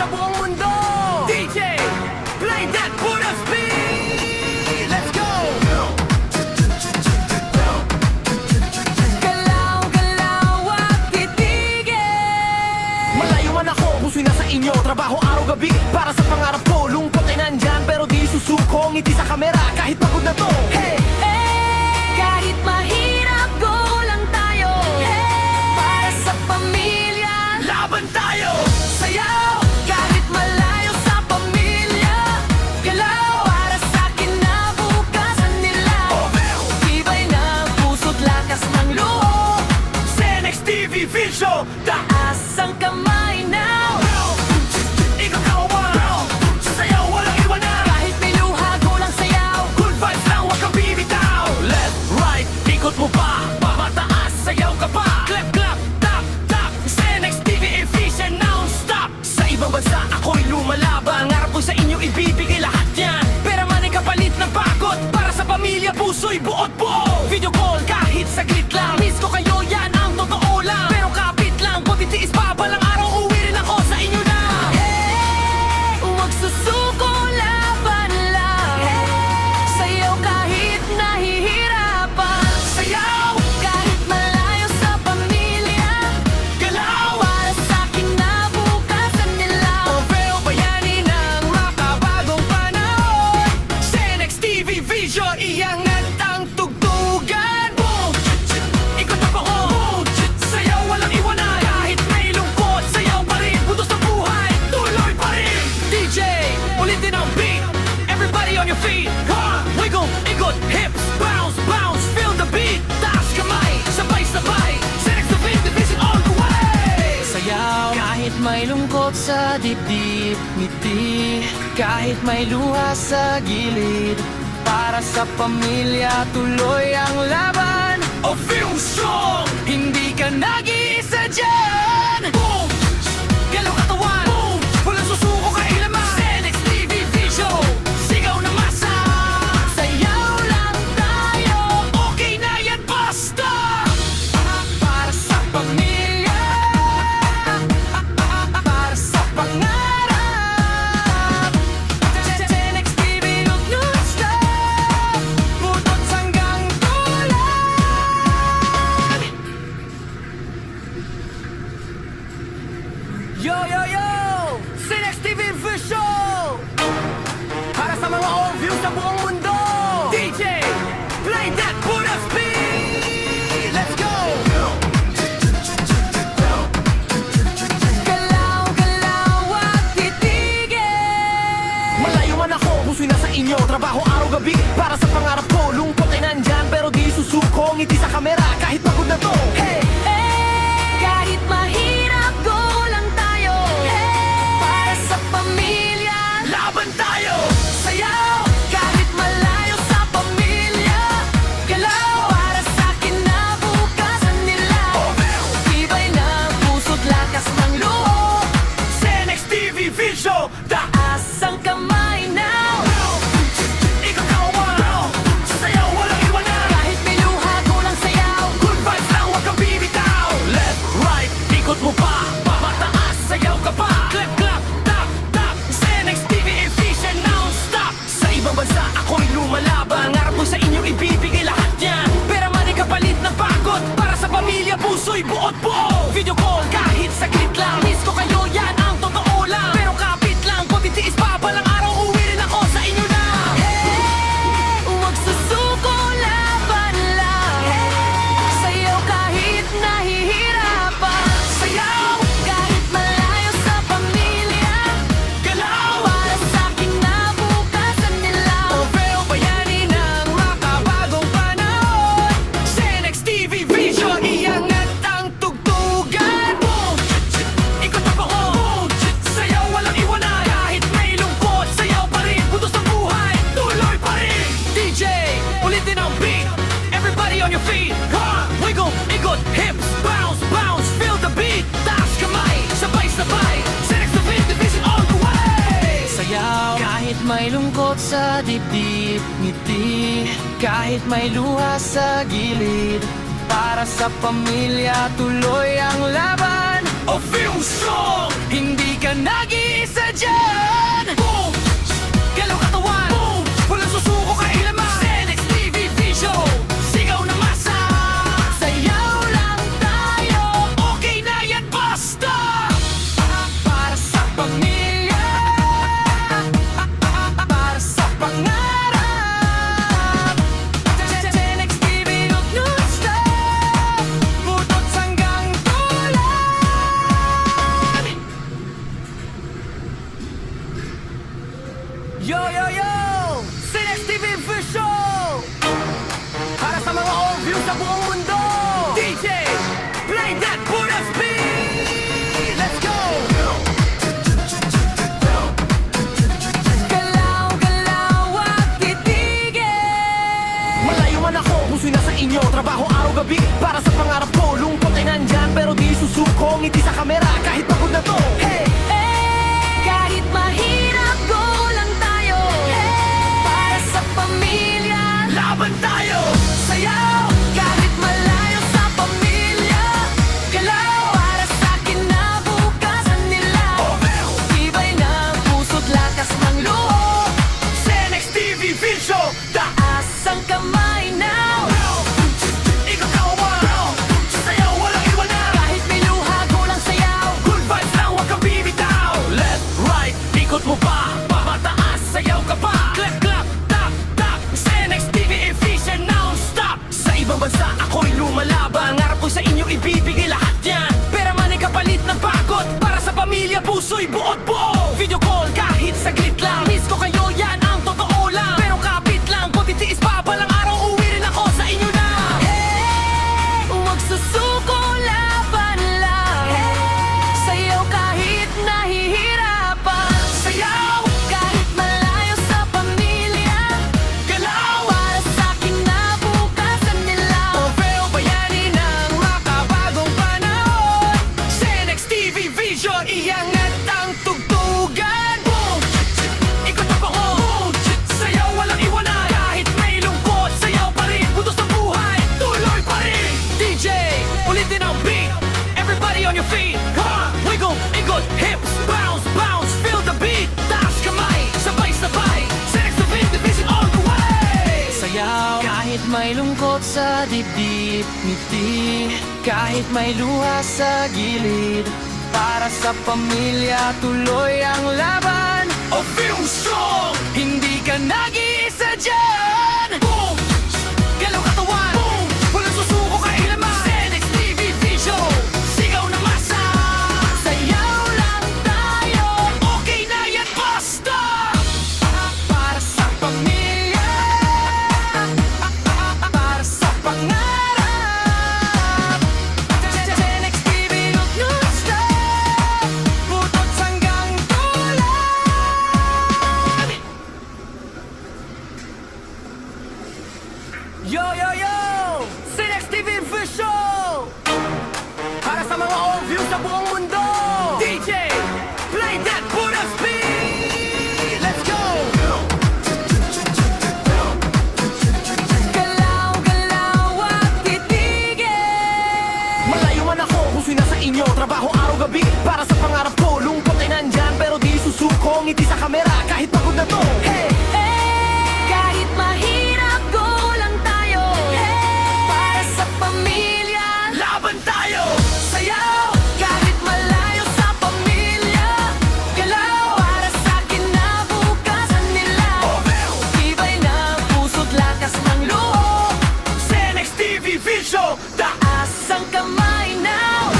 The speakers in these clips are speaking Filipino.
buong mundo. DJ, play that Buddha speed. Let's go. Galaw, galaw at titigil. Malayo man ako, puso'y nasa inyo. Trabaho araw-gabi para sa pangarap ko. Lungkot ay nandyan pero di susuko. Ngiti sa kamera kahit pagod na to. Hey! Kahit mahirap, go lang tayo. Para sa pamilya, Laban tayo! sayaw. Kahit malayo sa pamilya, galaw. Para sa kinabukasan nila, tibay ng puso't lakas ng loob. Cenex TV Vision, Taas ang kamay now. ikaw kawan. Sayaw, walang iwanan. Kahit may luha, go lang sayaw. Good vibes lang, huwag kang bibitaw. Left, right, ikot mo pa. Mataas, sayaw ka pa. Clap, clap, tap, tap. Cenex TV Efficient, non-stop. Sa ibang bansa, ako'y lumalaban. Ngarap ko sa inyo, ibibigay lahat yan. Pera man ay kapalit ng pagod. Para sa pamilya, puso'y buot buo. Video call, kahit saglit lang. Miss ko kayo, yan ang totoo lang. Pero kapit lang, kung titiis pa, balang araw, uwi rin ako sa inyo na. Huwag susuko, laban lang. Sayaw kahit nahihirapan. Sayaw, Kahit malayo sa pamilya, galaw. para sa kinabukasan nila. Pero bayani ng makabagong panahon. Cenex TV Vision, iangat ang tugtugan. Boom! Ikot na ako. Sayaw, walang iwanan. Kahit may lungkot, sayaw pa rin. Butos ng buhay, tuloy pa rin. DJ, ulitin ang beat. Everybody on your feet. Wiggle, ikot, hips, bounce, bounce. Feel the beat. Taas kamay, sabay-sabay. Cenex TV Division all the way. Sayaw, Kahit may lungkot sa dibdib, ngiti. Kahit may luha sa gilid, para sa pamilya, tuloy ang laban. a film strong. Hindi ka nag-iisa dyan. Boom! Galaw katawan. Boom! Walang susuko kailaman. Cenex TV Vision. Sigaw na masa. Sayaw lang tayo. Okay na yan, basta. Para sa pamilya, para sa pangarap. Cenex TV, huwag non-stop. Butot hanggang tulan. Yo, yo, yo! Cenex TV Vision. Para sa mga all views sa buong mundo. DJ, play that Buddha speed. Let's go! Galaw, galaw at titigil. Malayo man ako, puso'y nasa inyo. Trabaho araw-gabi para sa pangarap ko. Lungkot ay nandyan pero di susuko. Ngiti sa kamera kahit pagod na to. Hey! Kahit mahirap, go lang tayo. Para sa pamilya, Laban tayo! sayaw. Kahit malayo sa pamilya, galaw. Para sa kinabukasan nila, tibay ng puso't lakas ng loob. Cenex TV Vision. Taas ang kamay now. Ikaw kawan. Sayaw, walang iwanan. Kahit may luha, go lang sayaw. Good vibes lang, huwag kang bibitaw. Left, right, ikot mo pa. Mataas, sayaw ka pa. Clap, clap, tap, tap. Cenex TV Efficient, non-stop. Sa ibang bansa, ako'y lumalaban. Ngarap ko sa inyo, ibibigay lahat yan. Pera man ay kapalit ng pagod. Para sa pamilya, puso'y buot buo. Video call, kahit saglit lang. Miss ko kayo, yan ang totoo lang. Pero kapit lang, kung titiis pa, balang araw, uwi rin ako sa inyo na. Huwag susuko, laban lang. Sayaw kahit nahihirapan. Sayaw, Kahit malayo sa pamilya, galaw. para sa kinabukasan nila. Pero bayani ng makabagong panahon. Cenex TV Vision, iangat ang tugtugan. Boom! Ikot na ako. Sayaw, walang iwanan. Kahit may lungkot, sayaw pa rin. Butos ng buhay, tuloy pa rin. DJ, ulitin ang beat. Everybody on your feet. Wiggle, ikot, hips, bounce, bounce. Feel the beat. Taas kamay, sabay-sabay. Cenex TV Division all the way. Sayaw kahit may lungkot sa dibdib, ngiti. Kahit may luha sa gilid, para sa pamilya, tuloy ang laban. A film strong. Hindi ka nag-iisa dyan. Boom! Galaw katawan. Boom! Walang susuko kailaman. Senex TV Vision. Sigaw na masa. Sayaw lang tayo. Okay na yan, basta. Para sa pamilya. Para sa pangarap. Senex TV non-stop. Butot hanggang tulan. Yo, yo, yo! Senex TV Vision! Para sa mga all-views sa buong mundo! DJ, play that Buddha speed! Let's go! Galaw, galaw at titigil! Malayo man ako, puso'y nasa inyo. Trabaho araw-gabi para sa pangarap ko. Lungkot ay nandyan pero di susuko. Ngiti sa kamera kahit pagod na to. Hey! Kahit mahirap, go lang tayo. Para sa pamilya, laban tayo. Sayaw, kahit malayo sa pamilya. Galaw, para sa kinabukasan nila. Tibay ng puso't lakas ng loob. Senex TV Vision, taas ang kamay now. Ikaw kawan, sayaw walang iwanan. Kahit may luha, go lang sayaw. Good vibes lang, huwag kang bibitaw. Left, right, ikot mo pa. Mataas, sayaw ka pa. Clap, clap, tap, tap. Senex TV efficient, non-stop. Sa ibang bansa, ako'y lumalaban. Ngarap ko sa inyo, ibibigay lahat yan. Pera man ay kapalit ng pagod. Para sa pamilya, puso'y buot buo. Video call, kahit saglit lang. Miss ko kayo, yan ang totoo lang. Pero kapit lang, kung titiis pa, balang araw, uwi rin ako sa inyo na. Hey, huwag susuko, laban lang. Sayaw kahit nahihirapan. Sayaw, kahit malayo sa pamilya. Galaw, para sa kinabukasan nila. Trofeo bayani ng makabagong panahon. Senex TV Vision, iangat ang tugtugan. Boom! Ikot ang pako. Boom! Sayaw walang iwanan. Kahit may lungkot, sayaw pa rin. Butos ng buhay, tuloy pa rin. DJ, ulitin ang beat. Everybody on your feet. Ha! Wiggle, ikot, hips, bounce, bounce. Feel the beat. Taas kamay, sabay-sabay. Senex TV Division all the way. Sayaw, kahit may lungkot sa dibdib. Ngiti, kahit may luha sa gilid. Para sa pamilya, tuloy ang laban. O feel strong, hindi ka nag-iisa dyan. Boom! Galaw katawan. Boom! Walang susuko kailaman. Senex TV Vision. Sigaw na masa. Sayaw lang tayo. Okay na yan, basta. Para sa pamilya. Para sa pangarap. Senex TV non-stop. Butot hanggang tulan. Yo, yo, yo! Senex TV Vision! Para sa mga all-views sa buong mundo! DJ, play that Buddha speed! Let's go! Galaw, galaw at titigil! Malayo man ako, puso'y nasa inyo. Trabaho araw-gabi para sa pangarap ko. Lungkot ay nandyan pero di susuko. Ngiti sa kamera kahit pagod na to. Hey! Kahit mahirap, go lang tayo. Para sa pamilya, laban tayo. Sayaw, kahit malayo sa pamilya. Galaw, para sa kinabukasan nila. Tibay ng puso't lakas ng loob. Senex TV Vision, taas ang kamay now.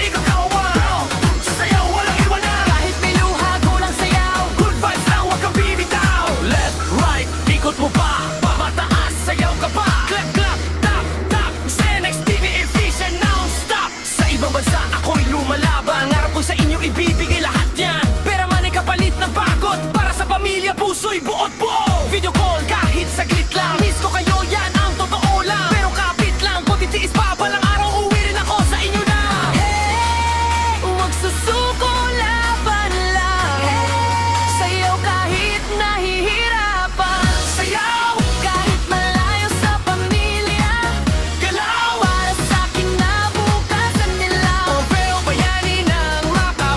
Ikaw kawan, sayaw walang iwanan. Kahit may luha, go lang sayaw. Good vibes lang, huwag kang bibitaw. Left, right, ikot mo pa. Mataas, sayaw ka pa. Clap, clap, tap, tap. Senex TV efficient, non-stop. Sa ibang bansa, ako'y lumalaban. Ngarap ko sa inyo, ibibigay lahat yan. Pera man ay kapalit ng pagod. Para sa pamilya, puso'y buot buo. Video call, kahit saglit lang. Miss ko kayo, yan ang totoo lang. Pero kapit lang, kung titiis pa, balang araw, uwi rin ako sa inyo na. Hey, huwag susuko, laban lang. Sayaw kahit nahihirapan. Sayaw, kahit malayo sa pamilya. Galaw, para sa kinabukasan nila. Trofeo bayani ng makabagong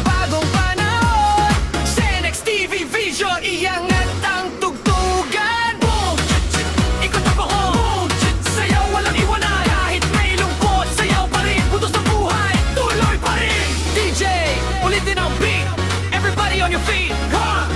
ulitin ang beat. Everybody on your feet.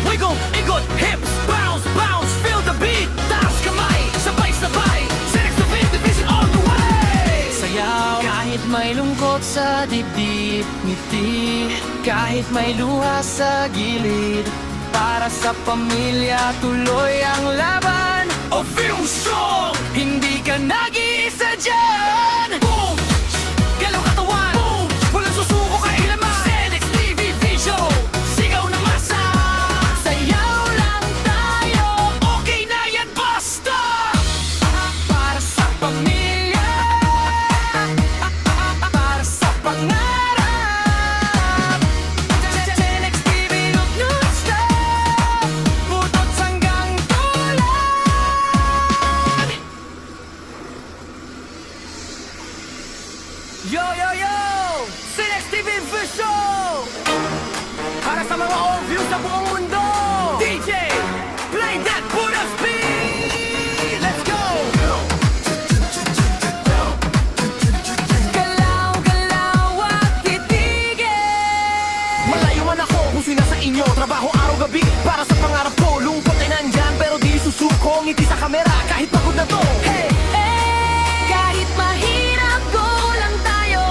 Wiggle, ikot, hips, bounce, bounce. Feel the beat. Taas kamay, sabay-sabay. Senex Division all the way. Sayaw kahit may lungkot sa dibdib. Ngiti kahit may luha sa gilid. Para sa pamilya tuloy ang laban. O feel strong. Hindi ka nag-iisa dyan. Boom! Galaw katawan. Boom! Walang susuko kailaman. Senex TV Vision. Sigaw na masa. Sayaw lang tayo. Okay na yan, basta! Para sa pamilya. Para sa pangarap. Senex TV non-stop. Putot hanggang tulan. Yo, yo, yo! Senex TV Vision! Para sa mga all-views sa buong mundo! DJ, play that Buddha speed. Let's go! Galaw, galaw at titigil. Malayo man ako kung sino sa inyo. Trabaho araw-gabi para sa pangarap ko. Lungkot ay nandyan pero di susuko. Ngiti sa kamera kahit pagod na to. Hey! Kahit mahirap, go lang tayo.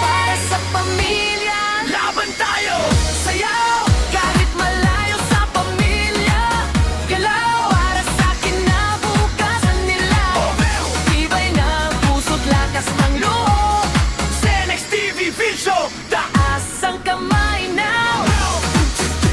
Para sa pamilya. Laban tayo! Sayaw kahit malayo sa pamilya. Galaw para sa kinabukasan nila. Tibay ng puso't lakas ng loob. Senex TV Vision. Taas ang kamay now.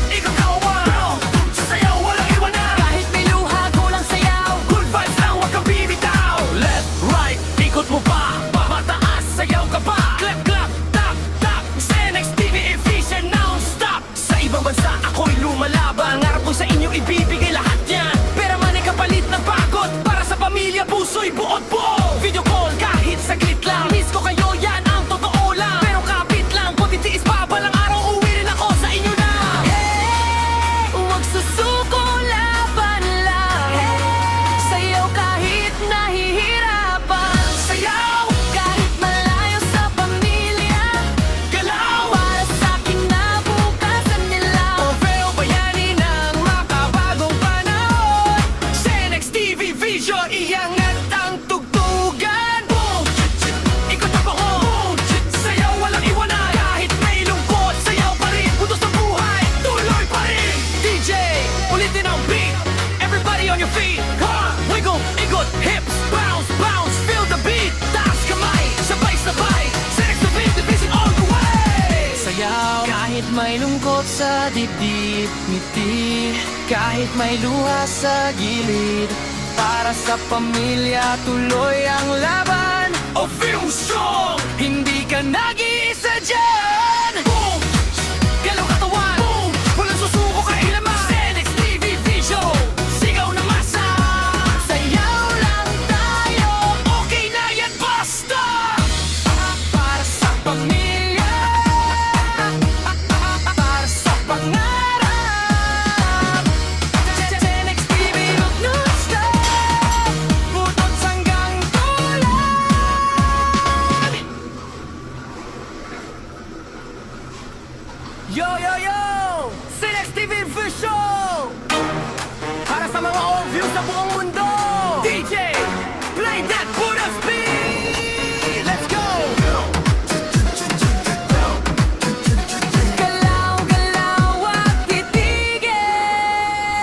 Ikaw kawan. Sayaw, walang iwanan. Kahit may luha, kulang sayaw. Good vibes lang, huwag kang bibitaw. Left, right, ikot mo pa. Mataas, sayaw ka pa. Clap, clap, tap, tap. Senex TV Vision non-stop. Sa ibang bansa ako'y lumalaban. Ngarap ko sa inyo ibibigay lahat yan. Pera man ay kapalit ng pagod. Para sa pamilya, puso'y buod buo. Video call kahit saglit lang. Miss ko kayo, yan ang totoo lang. Pero kapit lang, kung titiis pa balang araw, uwi rin ako sa inyo na. Huwag susuko, laban lang. Sayaw kahit nahihirapan. Sayaw, Kahit malayo sa pamilya. galaw. Para sa kinabukasan nila. Orfeo bayani ng makabagong panahon. Senex TV Vision, iangat ang tugtugan. Boom! Ikot ang bahon. Sayaw, walang iwanan. Kahit may lungkot, sayaw pa rin. Putos ng buhay, tuloy pa rin. DJ, ulitin ang beat. Everybody on your feet. Wiggle, ikot, hips, bounce, bounce. Feel the beat. Taas kamay, sabay-sabay. Senex Division all the way. Sayaw kahit may lungkot sa dibdib. Ngiti kahit may luha sa gilid. Para sa pamilya tuloy ang laban. O feel strong. Hindi ka nag-iisa dyan. Boom! Galaw katawan. Boom! Walang susuko kailaman. Senex TV Vision. Sigaw na masa. Sayaw lang tayo. Okay na yan, basta! Para sa pamilya. Para sa pangarap. Senex TV non-stop. Putot hanggang tulan. Yo, yo, yo! Senex TV Vision! Para sa mga all-views sa buong mundo! DJ, play that Buddha speed. Let's go! Galaw, galaw at titigil.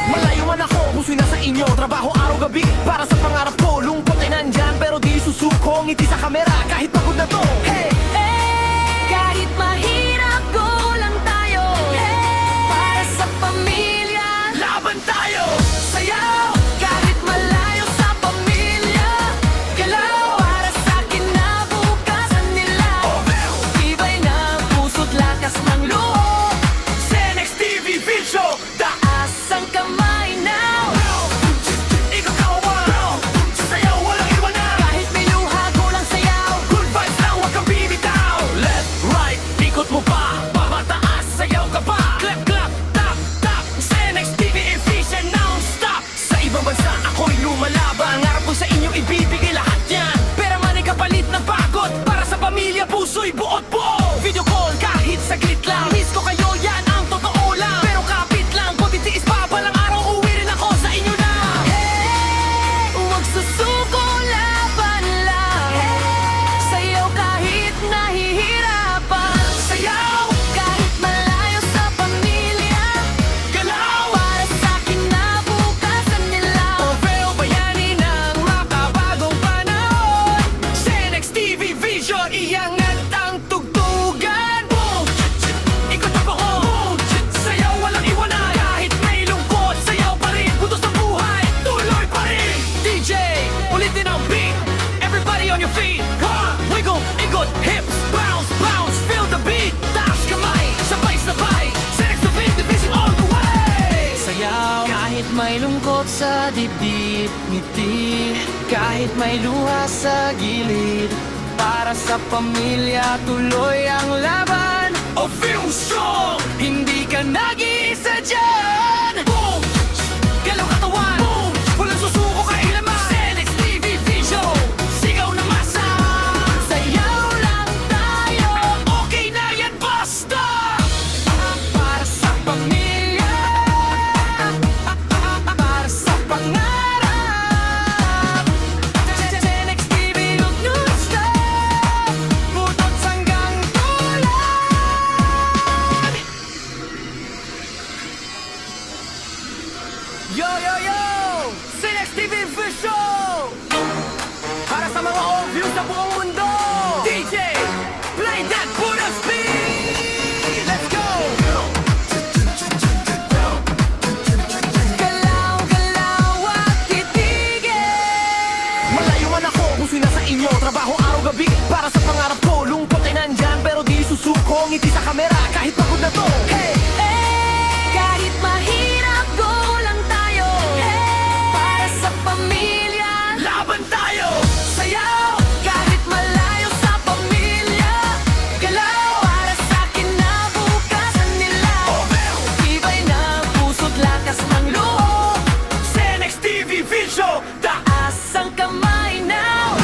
Malayo man ako kung sino sa inyo. Trabaho araw-gabi para sa pangarap ko. Lungkot ay nandyan pero di susuko. Ngiti sa kamera kahit pagod na to. Hey! Kahit mahirap, go lang tayo. Para sa pamilya. Laban tayo! Sayaw kahit malayo sa pamilya. Galaw para sa kinabukasan nila. Tibay ng puso't lakas ng loob. Senex TV Vision. Taas ang kamay now. Ikaw kawan. Sayaw, walang iwanan. Kahit may luha, kulang sayaw. lungkot sa dibdib, ngiti kahit may luha sa gilid. Para sa pamilya, tuloy ang laban. O feel strong, Hindi ka nag-iisa dyan. boom, Galaw katawan, boom, walang susuko kailaman. Senex TV Vision, sigaw na masa. Sayaw lang tayo, Okay na yan, basta. para sa pamilya, para sa pangarap. Senex TV, huwag non-stop, butot hanggang tulad. Yo, yo, yo! Senex TV Vision! Para sa mga overview sa buong mundo! DJ, play that Buddha speed. Let's go! Galaw, galaw at titigil. Malayo man ako, puso'y nasa inyo. Trabaho araw-gabi para sa pangarap ko. Lungkot ay nandyan pero di susuko. Ngiti sa kamera kahit pagod na to. Hey! Kahit mahirap, go lang tayo. Para sa pamilya, Laban tayo. sayaw. Kahit malayo sa pamilya, galaw. Para sa kinabukasan nila. Iba'y na puso't lakas ng loob. Senex TV Vision, Taas ang kamay now.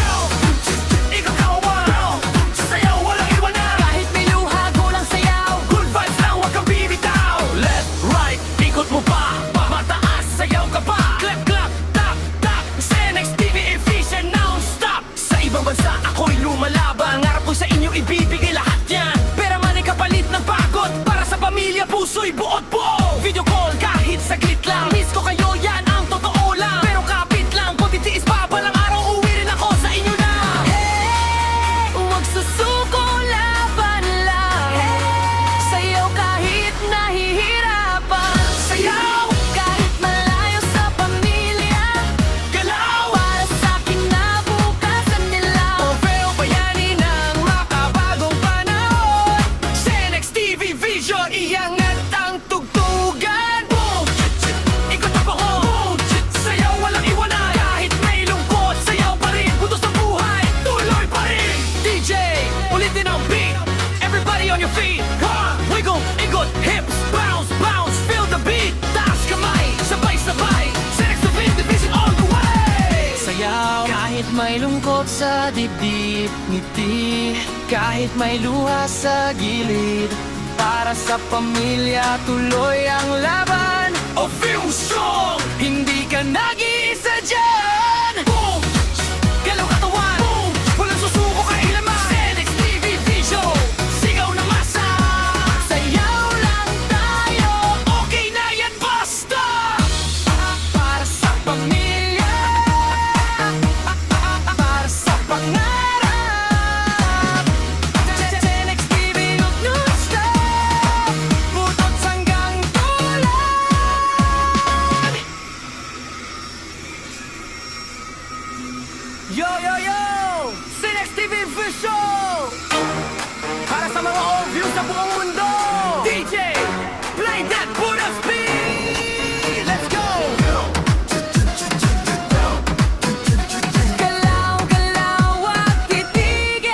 ikaw kawan. Sayaw, walang iwanan. Kahit may luha, kulang sayaw. Good vibes lang, huwag kang bibitaw. Left, right, ikot mo pa. Mataas, sayaw ka pa. Clap, clap, tap, tap. Senex TV efficient, non-stop. Sa ibang bansa, ako'y lumalaban. Ngarap ko sa inyo, ibibigay lahat yan. Pera man ay kapalit ng pagod. Para sa pamilya, puso'y buot buo. Video call kahit saglit lang. Miss ko kayo, yan ang totoo lang. Pero kapit lang, kung titiis pa balang araw, uwi rin ako sa inyo na. Hey, huwag susuko, laban lang. Sayaw kahit nahihirapan. Sayaw, Kahit malayo sa pamilya, galaw. para sa kinabukasan nila. Pero bayani ng makabagong panahon. Senex TV Vision, iangat ang tugtugan. Boom! Ikot ang pahon. Sayaw, walang iwanan. Kahit may lungkot, sayaw pa rin. Butos ng buhay, tuloy pa rin. DJ, ulitin ang beat. Everybody on your feet. Wiggle, ikot, hips, bounce, bounce. Feel the beat. Taas kamay, sabay-sabay. Senex TV Vision all the way. Sayaw kahit may lungkot sa dibdib, ngiti kahit may luha sa gilid. Para sa pamilya, tuloy ang laban. O feel strong. Hindi ka nag-iisa dyan. Boom! Galaw katawan, Boom! walang susuko kailaman. Senex TV Vision, sigaw na masa. Sayaw lang tayo, Okay na yan, basta. para sa pamilya, para sa pangarap. Senex TV, huwag non-stop, butot hanggang tulad. Yo, yo, yo! Senex TV Vision! Para sa mga overview sa buong mundo! DJ, play that Buddha speed. Let's go! Galaw, galaw at titigil.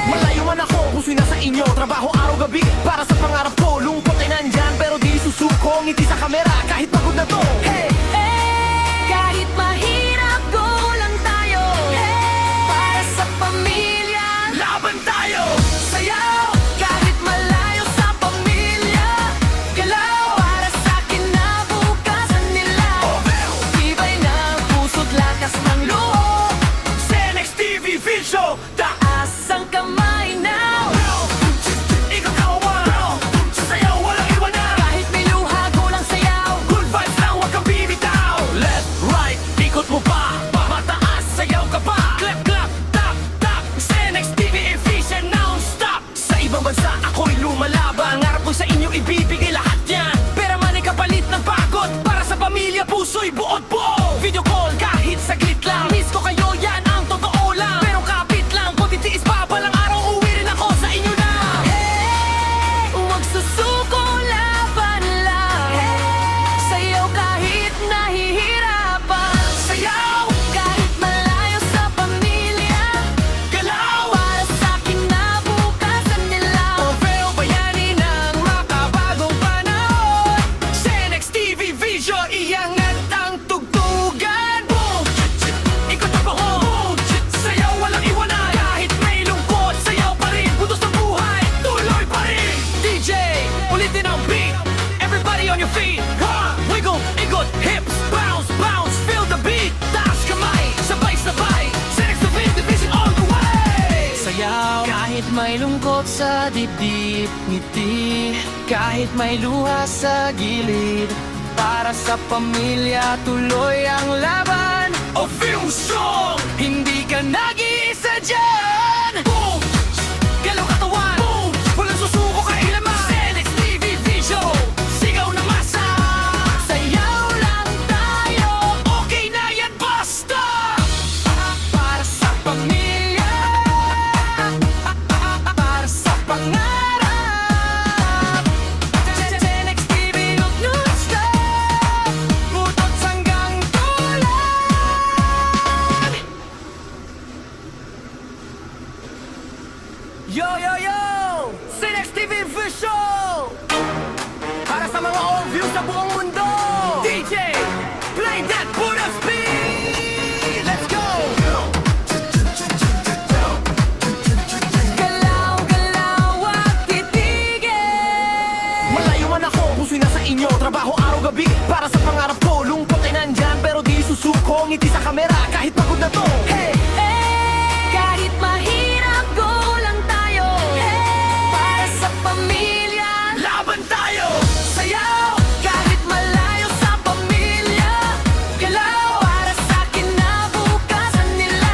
Malayo man ako, puso'y nasa inyo. Trabaho araw-gabi para sa pangarap ko. Lungkot ay nandyan pero di susuko. Ngiti sa kamera kahit pagod na to. Hey! Kahit mahirap, go lang tayo. Para sa pamilya, Laban tayo. sayaw. Kahit malayo sa pamilya, galaw. Para sa kinabukasan nila. Iba'y na puso't lakas ng loob. Senex TV Vision, Taas ang kamay now. ikaw kawan. Sayaw, walang iwanan. Kahit may luha, kulang sayaw. ulitin ang beat. Everybody on your feet, ha! Wiggle, ikot, hips, bounce, bounce, feel the beat. Taas kamay, sabay-sabay, Senex Division all the way. Sayaw, kahit may lungkot sa dibdib, ngiti, kahit may luha sa gilid. Para sa pamilya, tuloy ang laban. O film song, hindi ka nag-iisa dyan. Boom! Galaw katawan. Boom! Walang susuko kailaman. Senex TV Vision, sigaw na masa. Sayaw lang tayo, okay na yan, basta. Para sa pamilya, para sa pangarap. Senex TV, huwag non-stop, butot hanggang tulan. Yo, yo, yo! Senex TV Vision! Para sa mga all-view sa buong mundo! DJ, play that Buddha speed! Let's go! Galaw, galaw at titigil! Malayo man ako, puso'y nasa inyo. Trabaho araw-gabi para sa pangarap ko. Lungkot ay nandyan pero di susuko. Ngiti sa kamera kahit pagod na to. Hey! Kahit mahirap, go lang tayo. Para sa pamilya, Laban tayo! Sayaw! kahit malayo sa pamilya. Galaw para sa kinabukasan nila.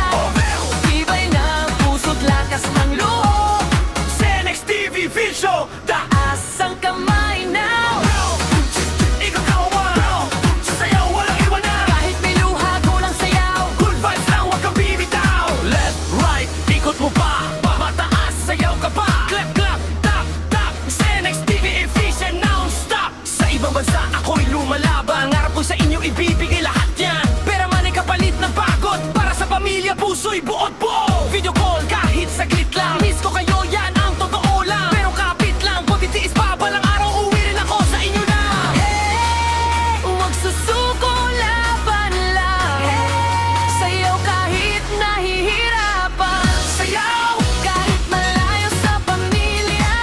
Tibay ng puso't lakas ng loob. Senex TV Vision! Taas ang kamay now. Ikaw kawan! Sayaw, walang iwanan! Kahit may luha, go lang sayaw. Good vibes lang, huwag kang bibitaw. Left, right, ikot mo pa. Pamataas, sayaw ka pa. Clap, clap, tap, tap. Senex TV efficient, non-stop. Sa ibang bansa, ako'y lumalaban. Ngarap ko sa inyo, ibibigay lahat yan. Pera man ay kapalit ng pagod. Para sa pamilya, puso'y buot buo. Video call, kahit saglit lang. Miss ko kayo, yan ang totoo lang. Pero kapit lang, pagtitiis pa. Balang araw, uwi rin ako sa inyo na. Huwag susuko, laban lang. Sayaw kahit nahihirapan. Sayaw, Kahit malayo sa pamilya.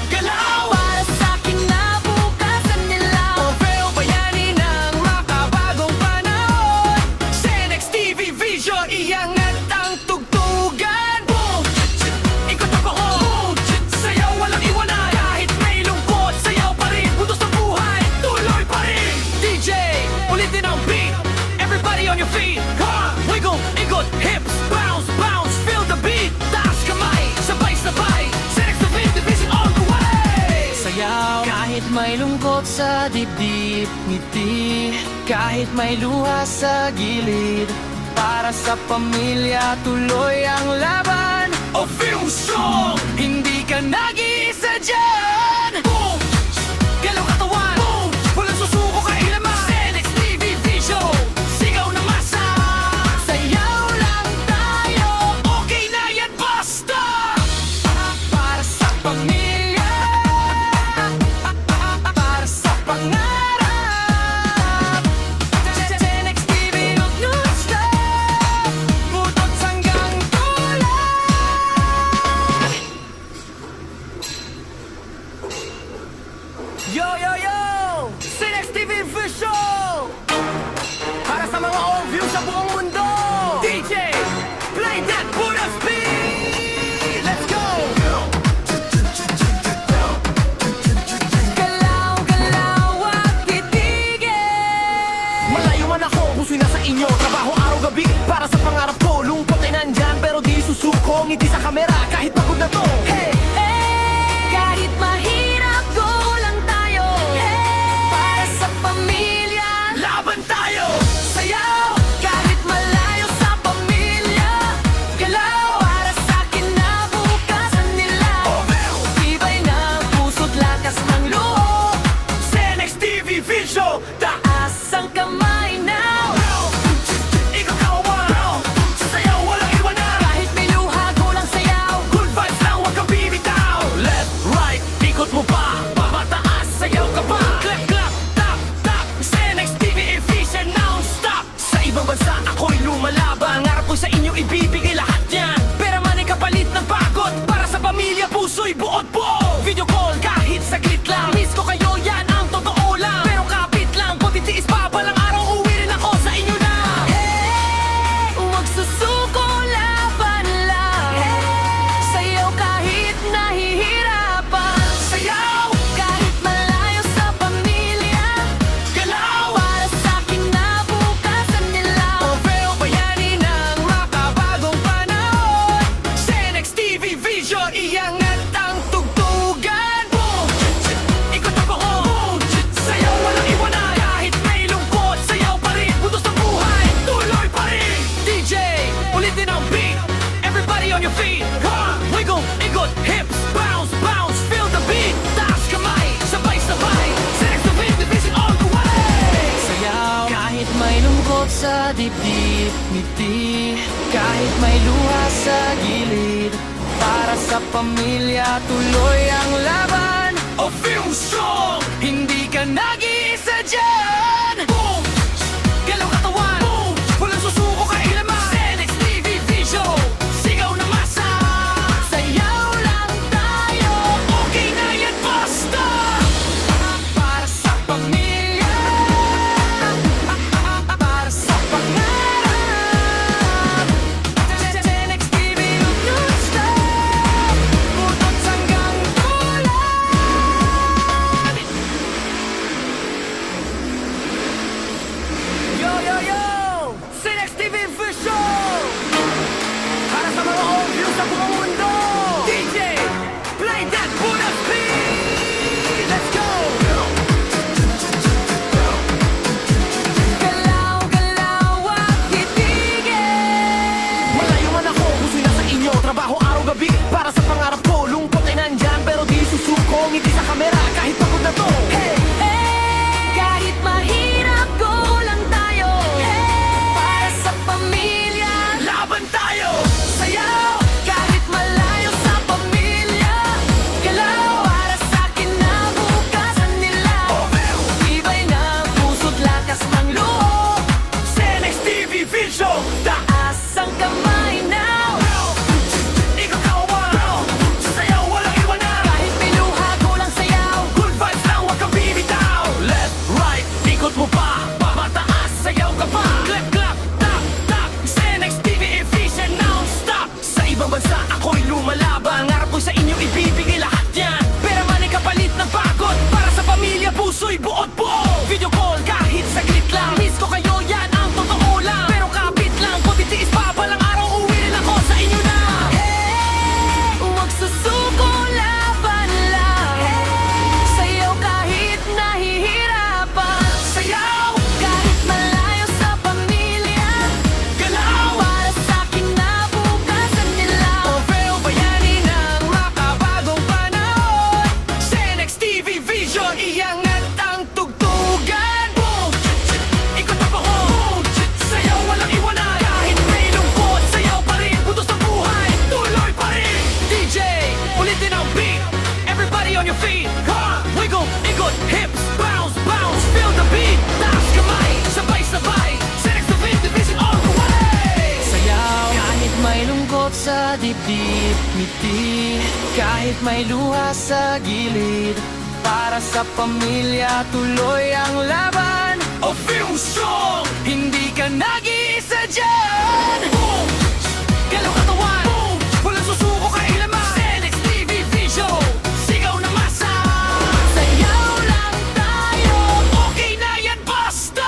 galaw. Para sa kinabukasan nila. Pero bayani ng makabagong panahon. Senex TV Vision, iangat ang tugtugan. Boom! Ikot ang bahon. Sayaw, walang iwanan. Kahit may lungkot, sayaw pa rin. Butos ng buhay, tuloy pa rin. DJ, ulitin ang beat. Everybody on your feet, ha! Wiggle, ikot, hips, bounce, bounce, feel the beat. Taas kamay, sabay-sabay, Senex Division all the way. Sayaw, kahit may lungkot sa dibdib, ngiti, kahit may luha sa gilid. Para sa pamilya, tuloy ang laban. O film song, hindi ka nag-iisa dyan. Boom! Galaw katawan. Boom! Walang susuko kailaman. Senex TV Vision, sigaw na masa. Sayaw lang tayo, okay na yan, basta. Para sa pamilya, para sa pangarap. Senex TV, huwag non-stop, butot hanggang tulan. Yo, yo, yo! Senex TV Vision! Para sa mga all-view sa buong mundo! DJ, play that Buddha speed. Let's go. Galaw, galaw at titigil. Malayo man ako, puso'y nasa inyo. Trabaho araw-gabi para sa pangarap ko. Lungkot ay nandyan pero di susuko. Ngiti sa kamera kahit pagod na to. Hey! Kahit mahirap, go lang tayo. Para sa pamilya. Laban tayo. Sayaw, kahit malayo sa pamilya. Galaw para sa kinabukasan nila. Tibay ng puso't lakas ng loob. Senex TV Vision, Taas ang kamay now. ikaw kawan. Sayaw, walang iwanan. Kahit may luha, go lang sayaw. Good vibes lang, huwag kang dibdib, ngiti kahit may luha sa gilid. Para sa pamilya, tuloy ang laban. O feel strong. Hindi ka nag-iisa dyan. Boom! Galaw katawan. Boom! Walang susuko kailaman. Senex TV Vision. Sigaw na masa. Sayaw lang tayo. Okay na yan, basta. Para sa pamilya, para sa pangarap. Senex TV, non-stop. Butot hanggang dulan. Yo, yo, yo! Senex TV Vision! Para sa mga old views sa buong mundo! DJ, play that Buddha beat. Let's go! Galaw, galaw at titigil. Malayo man ako, puso'y nasa inyo. Trabaho araw-gabi para sa pangarap ko. Lungkot ay nandyan pero di susuko. Ngiti sa kamera kahit pagod na to. Hey! Kahit mahirap, go lang tayo. Para sa pamilya, Laban tayo. sayaw. Kahit malayo sa pamilya, galaw. Para sa kinabukasan nila, iba'y ng puso't lakas ng loob. Senex TV Vision. Taas ang kamay now. Ikaw kawan. Sayaw, walang iwanan. Kahit may luha, go lang sayaw. Good vibes lang, huwag kang bibitaw. Left, right, ikot mo pa. Mataas, sayaw ka pa. Clap, clap, tap, tap. Senex TV Vision non-stop. Sa ibang bansa ako'y lumalaban. Ngarap ko'y sa inyo ibibigay lahat yan. Pera man ay kapalit ng pagod. Para sa pamilya, puso'y buot buo. Video call kahit saglit lang. Miss ko kayo, yan ang totoo lang. Pero kapit lang, kung titiis pa balang araw, uwi rin ako sa inyo na. Huwag susuko, laban lang. Sayaw kahit nahihirapan. Sayaw, Kahit malayo sa pamilya, galaw. para sa kinabukasan nila. Oveo bayani ng makabagong panahon. Senex TV Vision, iangat ang tugtugan. Boom! Ikot na ako. Boom! Sayaw, walang iwanan. Kahit may lungkot, sayaw pa rin. Putos ng buhay, tuloy pa rin. DJ, ulitin ang beat. Everybody on your feet. Ha! Wiggle, ikot, hips, bounce, bounce. Feel the beat. Taas kamay, sabay-sabay. Senex TV Division all the way. Sayaw kahit may lungkot sa dibdib, ngiti kahit may luha sa gilid. Para sa pamilya, tuloy ang laban. O feel strong. Hindi ka nag-iisa dyan. Boom! Galaw katawan. Boom! Walang susuko kailaman. Senex TV Vision. Sigaw na masa. Sayaw lang tayo. Okay na yan, basta.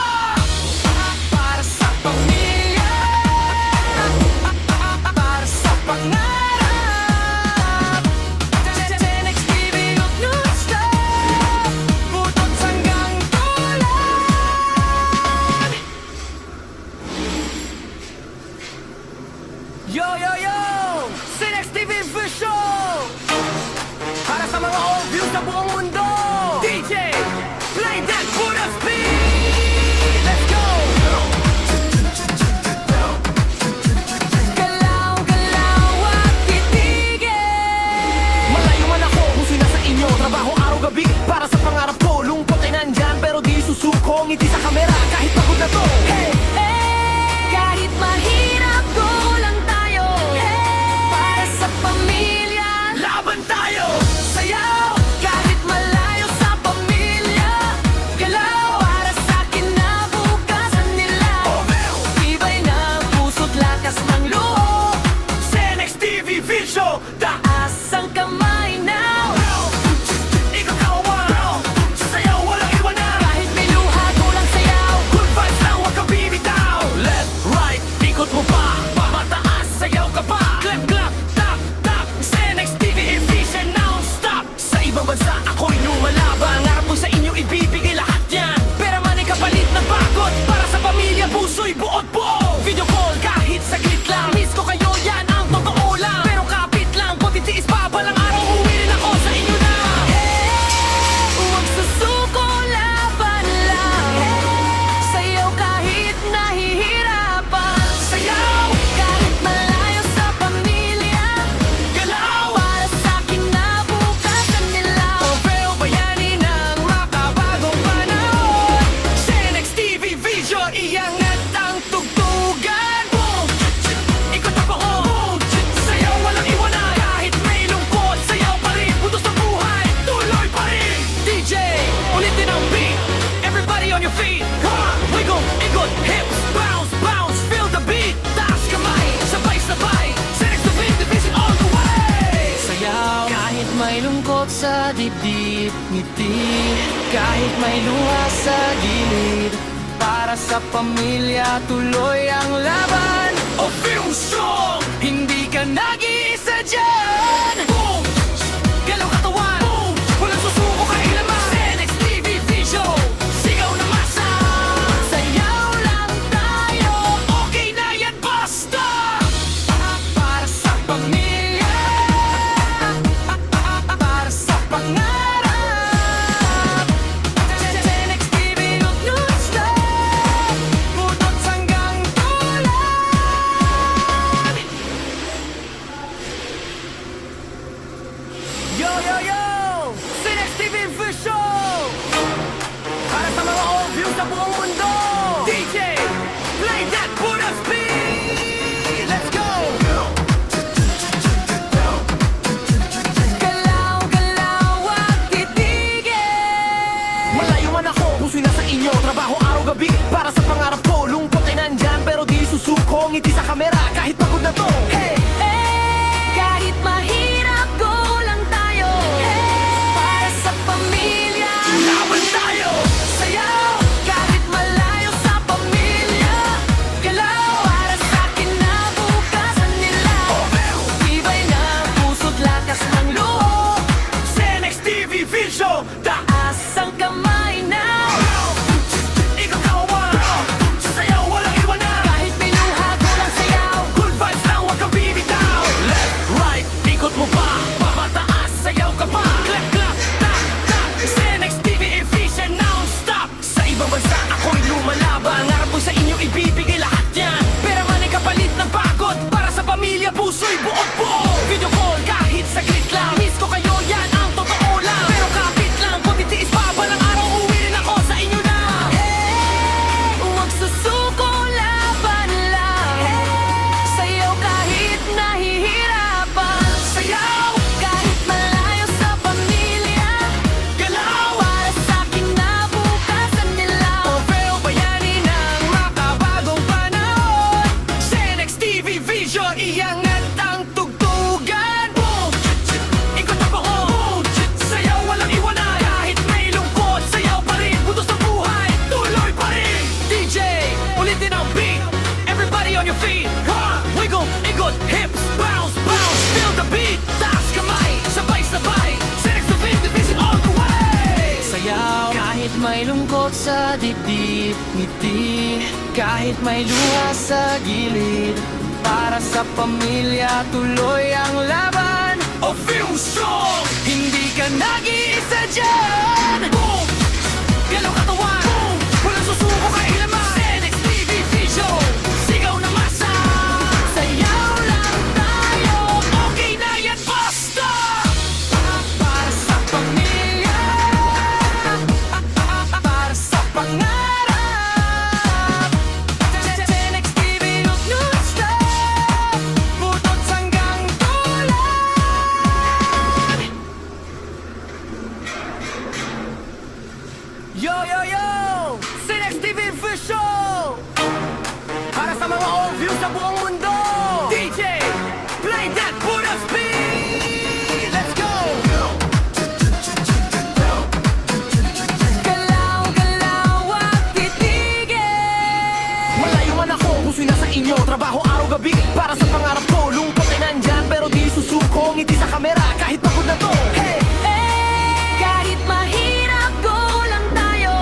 Para sa pamilya, para sa pangarap. Senex TV, non-stop. Butot hanggang dulan. Yo, yo, yo! Senex TV Vision! Para sa mga old views sa buong mundo! DJ, play that Buddha beat. Let's go! Galaw, galaw at titigil. Malayo man ako, puso'y nasa inyo. Trabaho araw-gabi para sa pangarap ko. Lungkot ay nandyan pero di susuko. Ngiti sa kamera kahit pagod na to. Hey! Kahit mahirap, go lang tayo. Para sa pamilya, Laban tayo. sayaw. Kahit malayo sa pamilya, galaw. Para sa kinabukasan nila, iba'y ng puso't lakas ng loob. Senex TV Vision. Taas ang kamay now. Ikaw kawan. your feet. Come on, wiggle, ikot, hips, bounce, bounce, feel the beat. Taas kamay, sabay-sabay, Senex Divi Division all the way. Sayaw kahit may lungkot sa dibdib, ngiti kahit may luha sa gilid. Para sa pamilya tuloy ang laban. O feel strong, Hindi ka nag-iisa dyan. boom, galaw katawan, boom, walang susuko kailaman. Senex TV Vision, sigaw na masa. Sayaw lang tayo Okay na yan, basta. para sa pamilya, para sa pangarap. Senex TV non-stop, putot hanggang tulan. Yo, yo, yo! Senex TV Vision! Para sa mga old views sa buong mundo! DJ, play that Buddha speed. Let's go! Galaw, galaw at titigil. Malayo man ako, puso'y nasa inyo. Trabaho araw-gabi para sa pangarap ko. Lungkot ay nandyan pero di susuko. Ngiti sa kamera kahit pagod na to. Hey! Kahit mahirap, go lang tayo. Para sa pamilya, Laban tayo. sayaw. Kahit malayo sa pamilya, galaw. Para sa kinabukasan nila. Tibay ng puso't lakas ng loob. Senex TV Vision, Taas ang kamay na. ikaw kawan. Sasayaw, walang iwanan. Kahit may luha, go lang sayaw. Good vibes lang, huwag kang bibitaw. Left, right, ikot mo pa. Pamataas, sayaw ka pa. Clap, clap, tap, tap. Senex TV Vision non-stop. Sa ibang bansa ako'y lumalaban. Ngarap ko sa inyo ibibigay lahat yan. Pera man ay kapalit ng pagod. Para sa pamilya, puso'y buot buo. Video call kahit saglit lang. Miss ko kayo, yan ang totoo lang. Pero kapit lang, kung titiis pa, balang araw uwi rin ako sa inyo na. Huwag susuko, laban lang. Sayaw kahit nahihirapan. Sayaw, Kahit malayo sa pamilya, galaw. para sa kinabukasan nila. Pero bayani ng makabagong panahon. Senex TV Vision, iangat ang tugtugan. Boom! Ikot ang bako. Boom! Sayaw, walang iwanan. Kahit may lungkot, sayaw pa rin. Butos ng buhay, tuloy pa rin. DJ, ulitin ang beat. Everybody on your feet. Ha! Wiggle, ikot, hips, bounce, bounce. Feel the beat. Taas kamay, sabay-sabay. Senex TV Division all the way. Sayaw kahit may lungkot sa dibdib, ngiti kahit may luha sa gilid. Para sa pamilya tuloy ang laban. O feel strong. Hindi ka nag-iisa dyan. Boom! Galaw katawan. Boom! Walang susuko kailaman. Senex TV Vision, sigaw na masa. Sayaw lang tayo. Okay na yan, basta. Para sa pamilya, para sa pangarap. Senex TV non-stop, putot hanggang tulan. Yo, yo, yo! Senex TV Vision! Para sa mga old views sa buong mundo! DJ, play that Buddha speed. Let's go! Galaw, galaw at titigil. Malayo man ako, puso'y nasa inyo. Trabaho araw-gabi para sa pangarap ko. Lungkot ay nandyan pero di susuko. Ngiti sa kamera kahit pagod na to. Hey! Kahit mahirap, go lang tayo.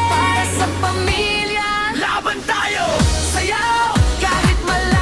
Para sa pamilya, Laban tayo. sayaw. Kahit malayo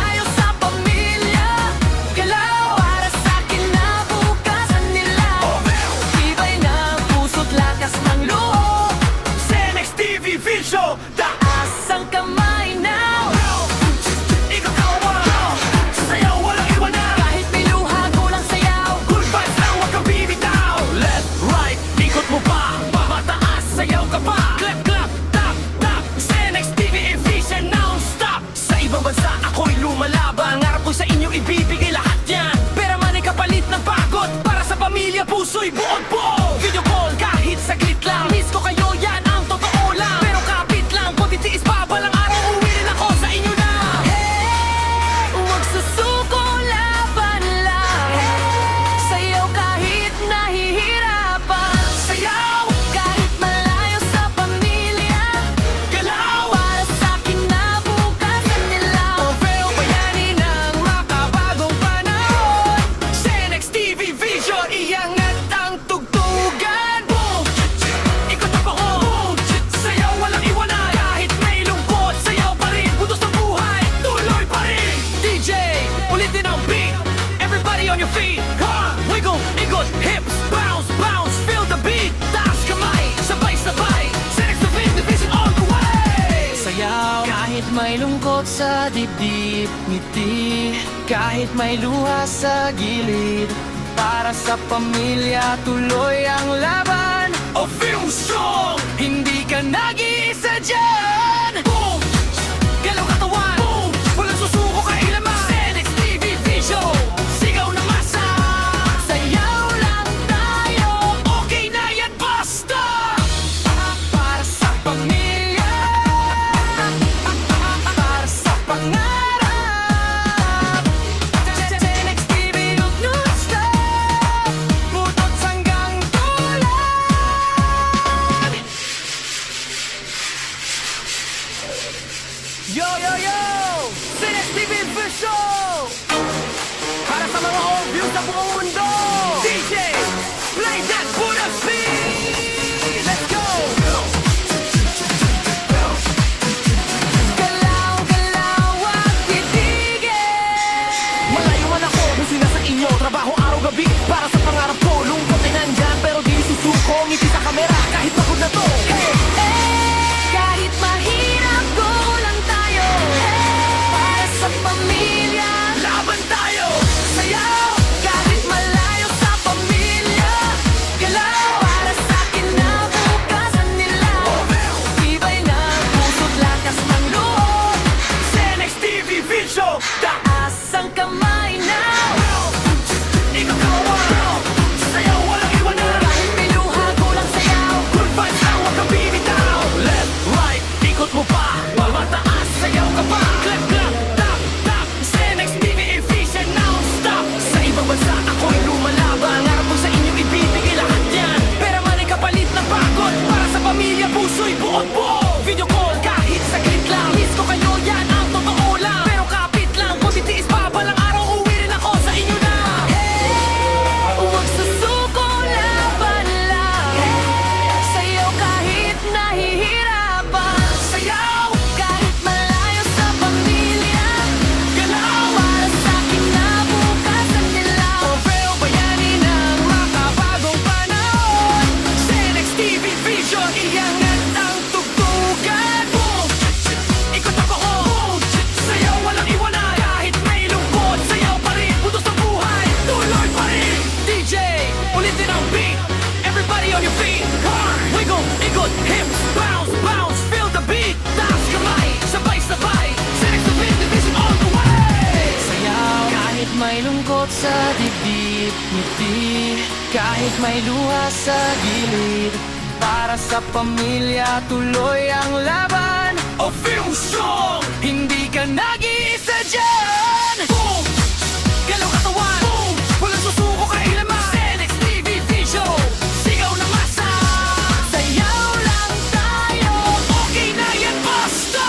dibdib, ngiti kahit may luha sa gilid. Para sa pamilya, tuloy ang laban. O film strong, Hindi ka nag-iisa dyan. boom, Galaw katawan, boom, walang susuko kailaman. Senex TV Vision, sigaw na masa. Sayaw lang tayo, Okay na yan, basta. para sa pamilya, para sa pangarap. Senex TV, huwag non-stop, butot hanggang tulad. Yo, yo, yo! Senex TV Vision! Para sa mga old views sa buong mundo! DJ, play that Buddha beat. Let's go! Galaw, galaw, wag titigil. Malayo man ako, puso nasa inyo. Trabaho araw-gabi para sa pangarap ko. Lungkot ay nandyan, pero di susuko. Ngiti sa kamera, kahit pagod na to. Hey! Kahit mahirap, go lang tayo. Para sa pamilya, Laban tayo. sayaw. Kahit malayo sa pamilya, galaw. Para sa kinabukasan nila, tibay na puso't lakas ng loob. Senex TV Vision, Taas ang kamay now. ikaw kawawa. Sayaw, walang iwanan. Kahit may luha, go lang sayaw. Good vibes na huwag kang bibitaw. Left, right, ikot mo pa. Pamataas, sayaw ka pa. Clap, clap, tap, tap. Senex TV Vision, now stop. Sa ibang bansa, ako'y lumalaban. Harap ko sa inyo, ibibigay lahat yan. Pera man ay kapalit ng pagod. Para sa pamilya, puso'y buong buo. Video call, kahit saglit lang. Miss ko kayo, yan ang totoo lang. Pero kapit lang, kung titiis pa, balang araw, uwi rin ako sa inyo na. Huwag susuko, laban lang. Sayaw kahit nahihirapan. Sayaw, Kahit malayo sa pamilya, galaw. para sa kinabukasan nila. Trofeo bayani ng makabagong panahon. Senex TV Vision, iangat ang tugtugan. Boom! Ikot ako, boom! Sayaw walang iwanan. Kahit may lungkot, sayaw pa rin. Putos ng buhay, tuloy pa rin. DJ, ulitin ang beat. Everybody on your feet. Hard, wiggle, ikot, hips, bounce, bounce. Feel the beat. Taas kamay, sabay-sabay. Senex TV Vision all the way. Sayaw kahit may lungkot sa dibdib, ngiti kahit may luha sa gilid. Para sa pamilya, tuloy ang laban. O film strong, Hindi ka nag-iisa dyan. boom! Galaw katawan, boom! Walang susuko kailaman. Senex TV Vision, sigaw na masa. Sayaw lang tayo. Okay na yan, basta.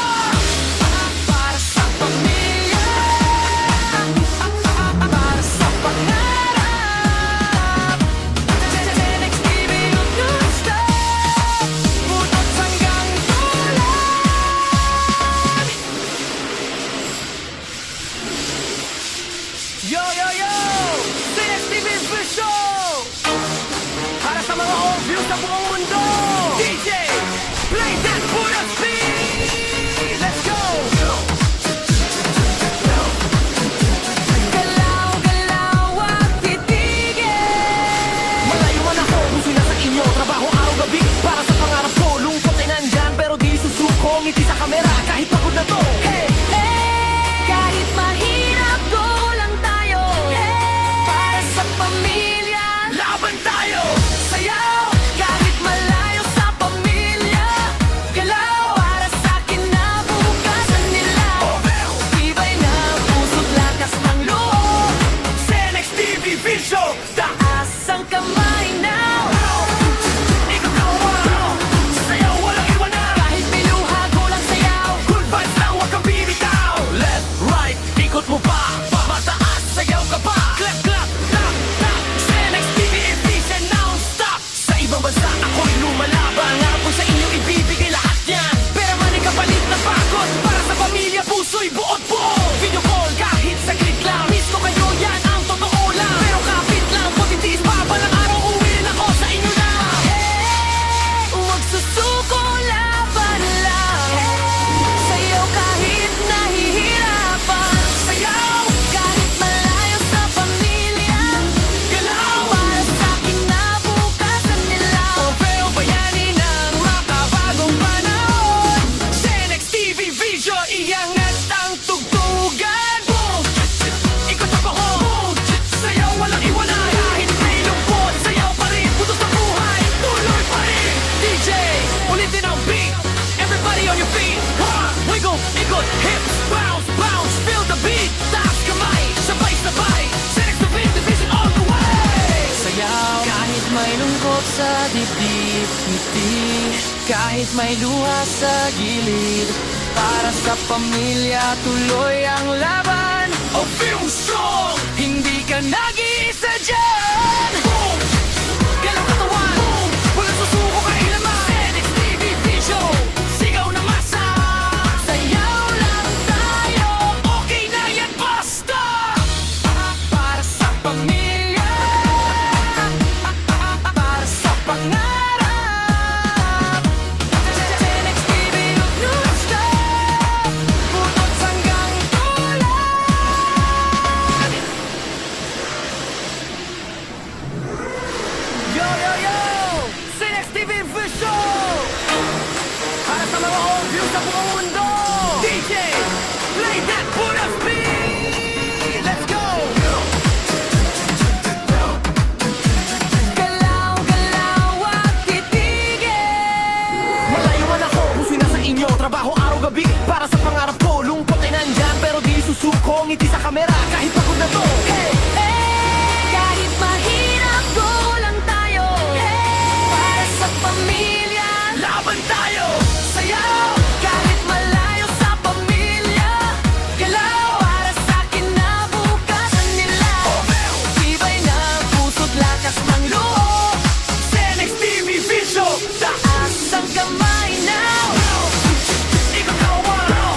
Para sa pamilya, para sa pangarap. Senex TV, huwag non-stop, butot hanggang tulad. Hips, bounce, bounce, feel the beat. Taas kamay, sabay-sabay. Senex Division all the way. Sayaw kahit may lungkot sa dibdib, ngiti kahit may luha sa gilid. Para sa pamilya tuloy ang laban. Oh, feel strong. Hindi ka nag-iisa dyan. Boom! Galaw katawan. Boom! Walang susuko kailaman. Senex Division. Sigaw na masa. Sayaw lang tayo, Okay na yan, basta. para sa pamilya, para sa pangarap. Senex TV non-stop, butot hanggang dulo. Yo, yo, yo! Senex TV Vision! Para sa mga all views sa buong mundo! DJ, play that Buddha speed. Let's go. Galaw, galaw at titigil. Malayuan ako, puso'y nasa inyo. Trabaho araw-gabi para sa pangarap ko. Lungkot ay nandyan pero di susuko. Ngiti sa kamera kahit pagod na to. Hey! Kahit mahirap, go lang tayo. Para sa pamilya, Laban tayo. sayaw. Kahit malayo sa pamilya, galaw. Para sa kinabukasan nila. Tibay na puso't lakas ng loob. Senex Division. Taas ang kamay now. Ikaw kawan.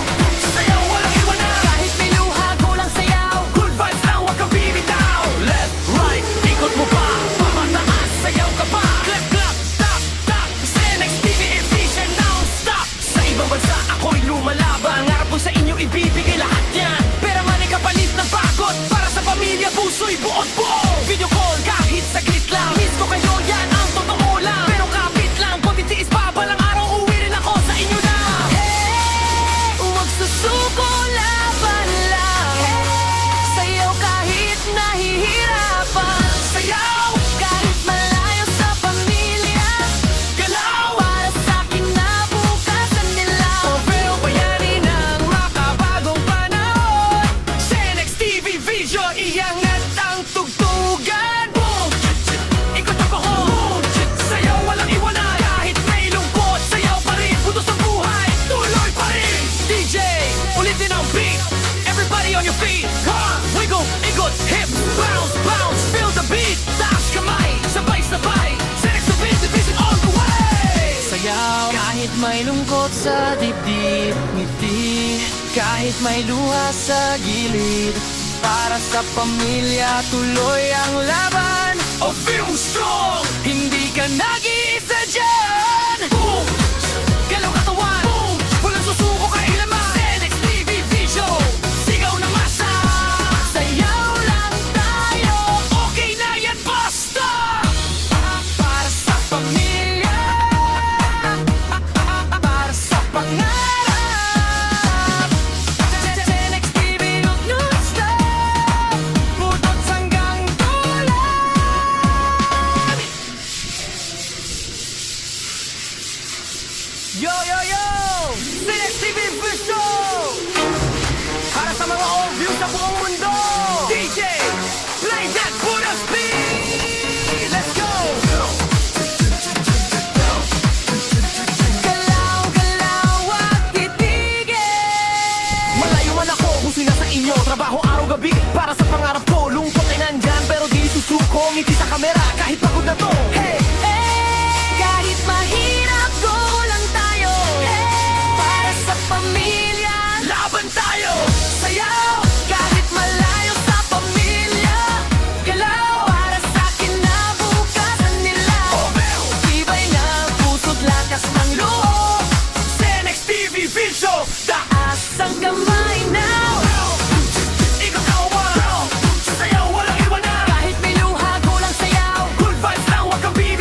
Sayaw, walang iwanan. Kahit may luha, go lang sayaw. Good vibes lang, huwag kang bibitaw. Left, right, ikot mo pa. Pamataas, sayaw ka pa. Clap, clap, tap, tap. Senex Division non-stop. Sa ibang bansa, ako'y lumalaban. Ngarap ko sa inyo, ibibigay lahat yan. Pera man ay kapalit ng pagod. Para sa pamilya, puso'y buot buo. Video call, kahit saglit lang. Miss ko kayo, yan ang totoo lang. Pero kapit lang, konti tiis pa. Balang araw, uwi rin ako sa inyo na. Huwag susuko, laban lang. Sayaw kahit nahihirapan. Sayaw, Kahit malayo sa pamilya, galaw. para sa kinabukasan nila. Pero bayani ng makabagong panahon. Senex TV Vision, iangat ang tugtugan. Boom! Ikot ang kahon. Sayaw, walang iwanan. Kahit may lungkot, sayaw pa rin. Putos ang buhay, tuloy pa rin. DJ, ulitin ang beat. Everybody on your feet. Come on, wiggle, ikot, hip, bounce, bounce. Feel the beat. Taas kamay, sabay-sabay. Senex Division all the way. Sayaw kahit may lungkot sa dibdib, ngiti kahit may luha sa gilid. Para sa pamilya tuloy ang laban. Oh, feel strong. Hindi ka nag-iisa dyan. Boom! Galaw katawan. Boom! Walang susuko kailaman. Senex Division. Sigaw na masa. Sayaw lang tayo. Okay na yan, basta. Para sa pamilya, para sa pangarap. Senex TV non-stop, butot hanggang dulo. Yo, yo, yo! Senex TV Vision! Para sa mga all views sa buong mundo! DJ, play that Buddha speed. Let's go. Galaw, galaw at titigil. Malayuan ako, puso'y nasa inyo. Trabaho araw-gabi para sa pangarap ko. Lungkot ay nandyan pero di susuko. Ngiti sa kamera kahit pagod na to. Hey! Kahit mahirap, go lang tayo. Para sa pamilya, Laban tayo. sayaw. Kahit malayo sa pamilya, galaw. Para sa kinabukasan nila. Tibay na puso't lakas ng loob. Senex TV Vision. Taas ang kamay now. Ikaw kawan. Sayaw, walang iwanan. Kahit may luha, go lang sayaw. Good vibes lang, huwag kang bibitaw.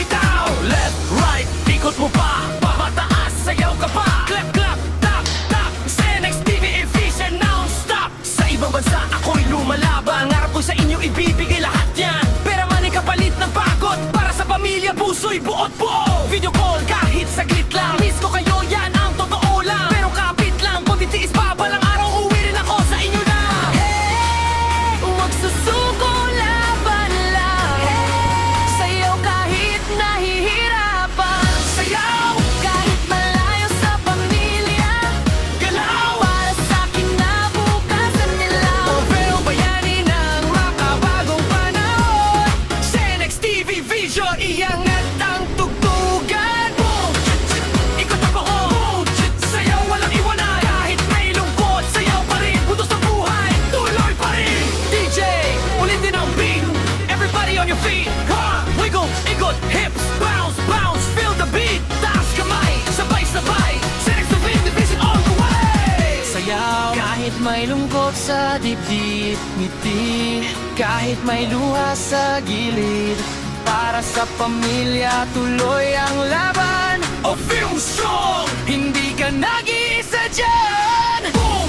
may lungkot sa dibdib, ngiti. Kahit may luha sa gilid, para sa pamilya tuloy ang laban. O film song. Hindi ka nag-iisa dyan. Boom!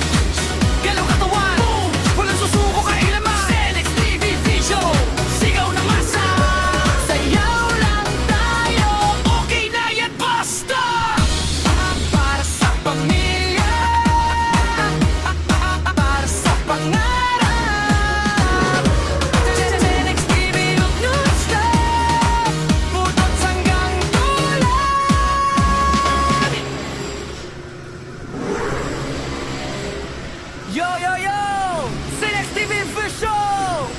Galaw katawan, Boom! walang susuko kailaman. Senex TV Vision. Sigaw na masa. Sayaw lang tayo, Okay na yan, basta. para sa pamilya, para sa pangarap. Senex TV non-stop, butot hanggang tulad. Yo, yo, yo! Senex TV Vision!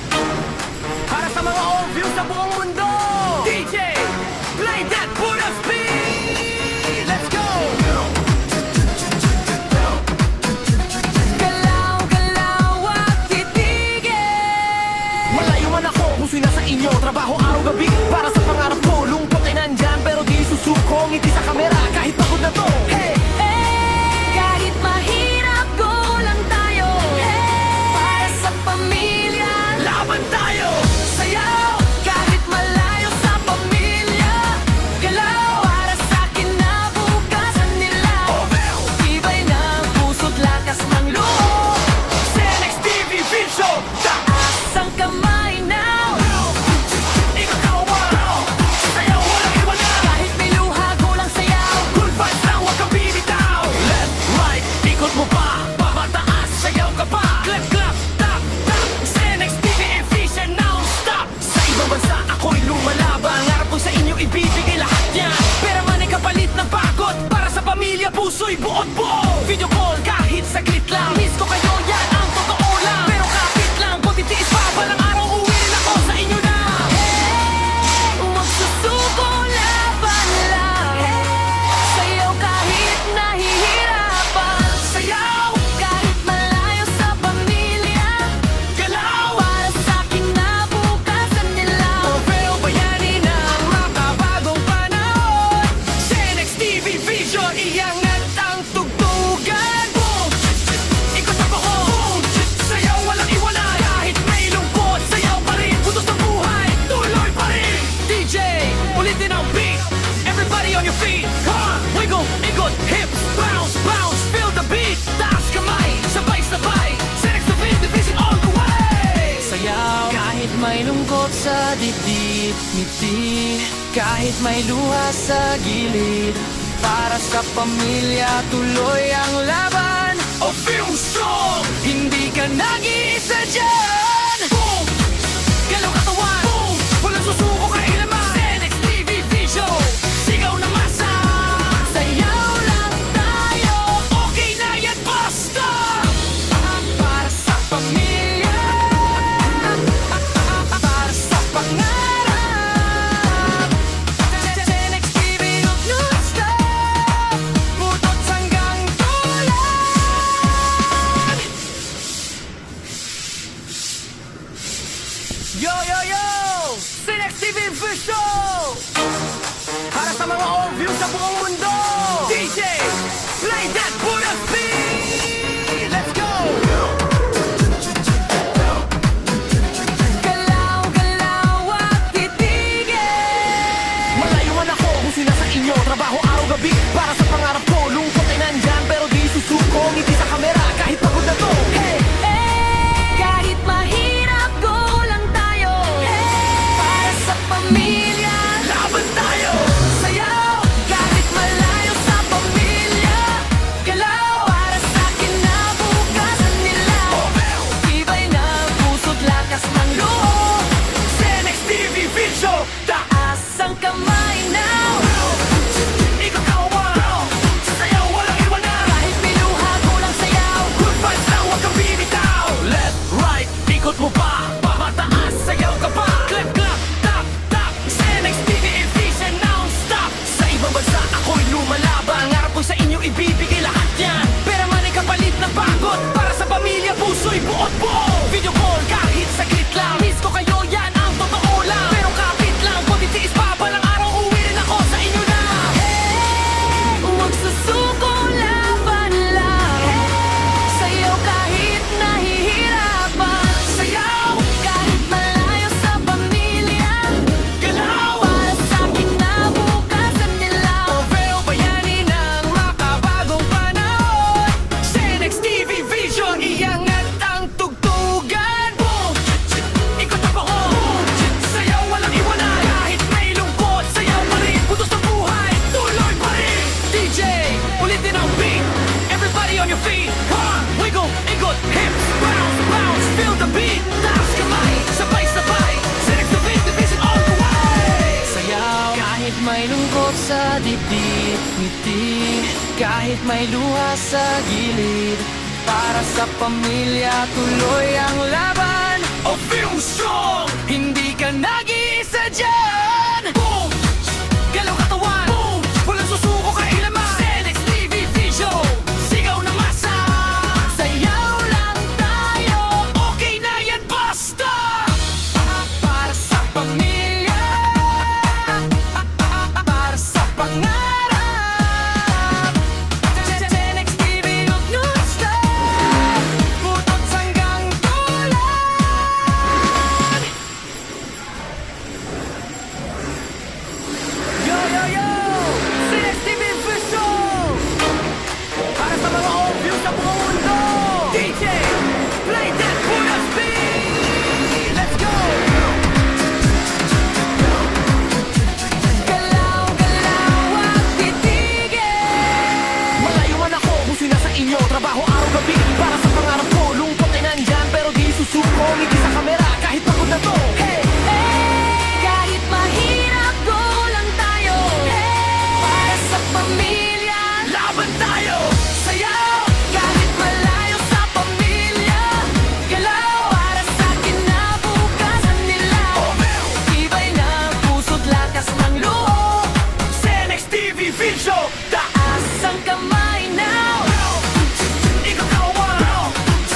Para sa mga all-views sa buong mundo! DJ, play that put us beat. Let's go! Galaw, galaw at titigil. Malayo man ako, puso'y nasa inyo. Trabaho araw-gabi para sa pangarap ko. Lungkot ay nandyan pero di susuko. Ngiti sa kamera kahit pagod na to. Hey! Kahit mahirap, go lang tayo. Para sa pamilya, Laban tayo. Sayaw! kahit malayo sa pamilya. Galaw para sa kinabukasan nila. Tibay ng puso't lakas ng loob. Senex TV Vision. Taas ang kamay now. Ikaw kawan. Sayaw, walang iwanan. Kahit may luha, go lang sayaw. Good vibes lang, huwag kang bibitaw. Left, right, ikot mo pa. Baba, taas, sayaw ka pa. Clap, clap, tap, tap. Senex TV Vision, non-stop. Sa ibang bansa ako'y lumalaban. Ngarap ko sa inyo ibibigay lahat yan. Pera man ay kapalit ng pagod. Para sa pamilya, puso'y buot-buo. Video call kahit saglit lang. Miss ko kayo, yan ang totoo lang. Pero kapit lang, kung titiis pa, balang araw uwi rin ako sa inyo na. Magsusuko, laban lang. Sayaw kahit nahihirapan. Sayaw, Kahit malayo sa pamilya. galaw. Para sa kinabukasan nila. Pero bayani ng makabagong panahon. Senex TV Vision, Iangat ang tugtugan. boom. Ikot ako, boom. Sayaw, walang iwanan. Kahit may lungkot, sayaw pa rin. Putos ng buhay, tuloy pa rin. DJ, ulitin ang beat. Everybody on your feet. Come on, wiggle, ikot, hips, bounce, bounce, feel the beat. Taas kamay, sabay-sabay. Senex TV Division all the way. Sayaw, kahit may lungkot sa dibdib, ngiti. Kahit may luha sa gilid, para sa pamilya tuloy ang laban. O film song. Hindi ka nag-iisa dyan. Boom, Galaw katawan, boom. walang susuko kailaman. Senex TV Vision. Sigaw na masa. Sayaw lang tayo. Okay na yan, basta. Para sa pamilya, para sa pangarap. Senex TV non-stop, butot hanggang tulad. Yo, yo, yo! Senex TV Vision! Para sa mga all-views sa buong mundo! DJ, play that put us beat. Let's go! Galaw, galaw at titigil. Malayo man ako, puso'y nasa inyo. Trabaho araw-gabi para sa pangarap ko. Lungkot ay nandyan pero di susuko. Ngiti sa kamera kahit pagod na to. Hey! Kahit mahirap, go lang tayo. Para sa pamilya. Laban tayo. Sayaw! Kahit malayo sa pamilya. Galaw para sa kinabukasan nila. Tibay ng puso't lakas ng loob. Senex TV Vision. Taas ang kamay now. Ikaw kawan. Sayaw, ulitin ang beat. Everybody on your feet. Come on, wiggle, ikot, hips, bounce, bounce, feel the beat. Taas kamay, sabay-sabay. Senex Division all the way. Sayaw kahit may lungkot sa dibdib, ngiti kahit may luha sa gilid. Para sa pamilya tuloy ang laban. Oh, feel strong. Hindi ka nag-iisa dyan. Boom! Galaw katawan. Boom! Walang susuko kailaman. Senex TV Vision. Sigaw na masa. Sayaw lang tayo. Okay na yan, basta! Para sa pamilya, para sa pangarap. Senex TV, huwag non-stop. Putot hanggang dulan. Yo, yo, yo! Senex TV Vision! Para sa mga obvious sa buong mundo. DJ, play that Buddha's beat! Let's go! Galaw, galaw at titigil. Malayo man ako kung sino sa inyo. Trabaho araw-gabi para sa pangarap ko. Lungkot ay nandyan pero di susuko. Ngiti sa kamera kahit pagod na to. Hey! Kahit mahirap, go lang tayo. Para sa pamilya, Laban tayo! sayaw. Kahit malayo sa pamilya, galaw. Para sa kinabukasan nila. Tibay ng puso't lakas ng loob. Senex TV Vision! Taas ang kamay now. Ikaw kawan!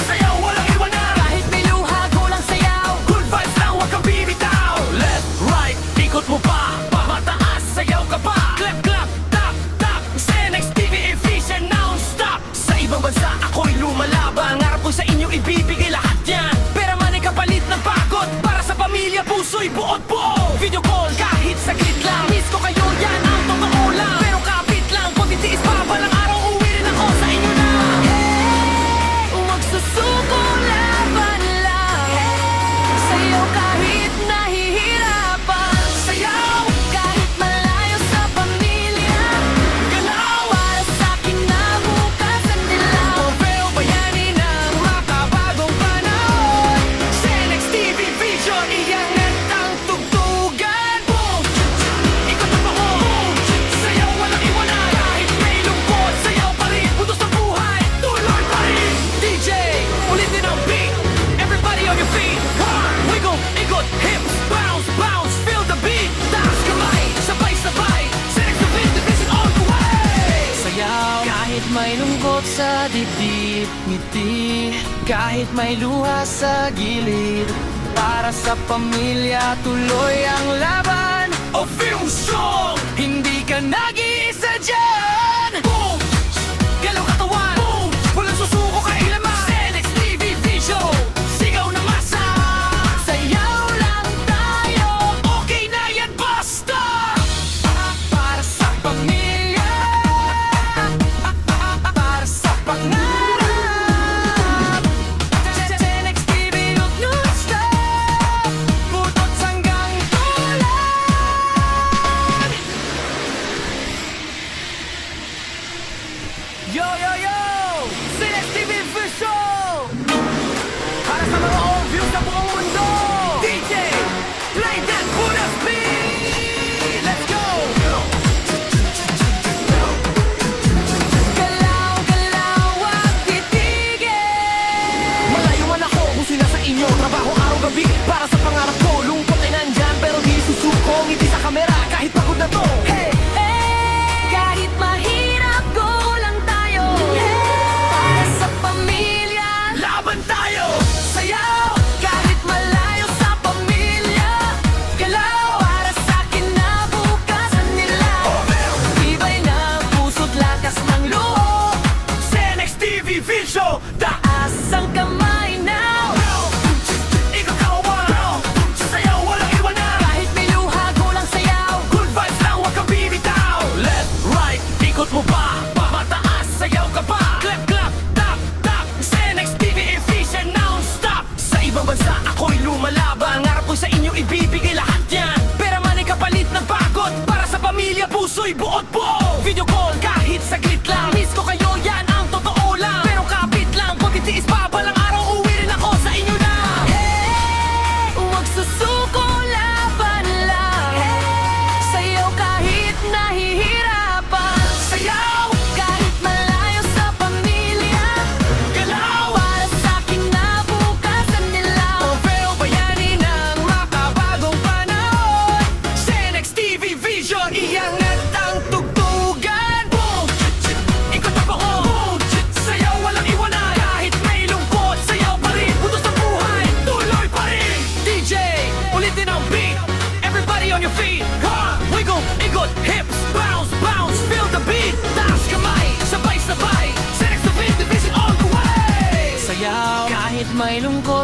Sayaw, walang iwanan! Kahit may luha, go lang sayaw. Good vibes lang, huwag kang bibitaw! Left, right, ikot mo pa! Mataas, sayaw ka pa! Clap, clap, tap, tap! Senex TV Vision non-stop! Sa ibang bansa ako'y lumalaban. Ngarap ko sa inyo ibibigay lahat yan. Pera man ay kapalit ng pagod. Para sa pamilya, puso'y buot buo. Video call kahit saglit lang. Miss ko kayo yan ang totoo lang. Pero kapit lang kung titiis pa balang araw uwi rin ako sa inyo na. Huwag susuko, laban lang. Sayaw kahit nahihirapan. Sayaw! Kahit malayo sa pamilya, Galaw! para sa kinabukasan nila. Trofeo bayani ng makabagong panahon. Senex TV Vision, iyangat ang tugtugan. Boom! Ikot ang ako. Boom! Sayaw, walang iwanan. Kahit may lungkot, sayaw pa rin. Putos ng buhay, tuloy pa rin. DJ, ulitin ang beat. Everybody on your feet. Come on, wiggle, ikot, hips, bounce, bounce, feel the beat. Taas kamay, sabay-sabay. Senex Division all the way. Sayaw kahit may lungkot sa dibdib, ngiti kahit may luha sa gilid. Para sa pamilya tuloy ang laban. Oh, feel strong! Hindi ka nag-iisa dyan. Boom! Galaw katawan! Boom! Walang susuko kailaman! Senex TV Vision! Sigaw na masa! Sayaw lang tayo. Okay na yan, basta! Para sa pamilya, para sa pangarap. Senex TV, huwag non-stop. Putot hanggang dulan. Yo, yo, yo! Senex TV Vision! Para sa mga obvious sa buong mundo. DJ, play that Buddha's beat! Let's go! Galaw, galaw at titigil. Malayo man ako kung sino sa inyo. Trabaho araw-gabi para sa pangarap ko. Lungkot ay nandyan pero di susuko. Ngiti sa kamera kahit pagod na to. Hey! Kahit mahirap, go lang tayo.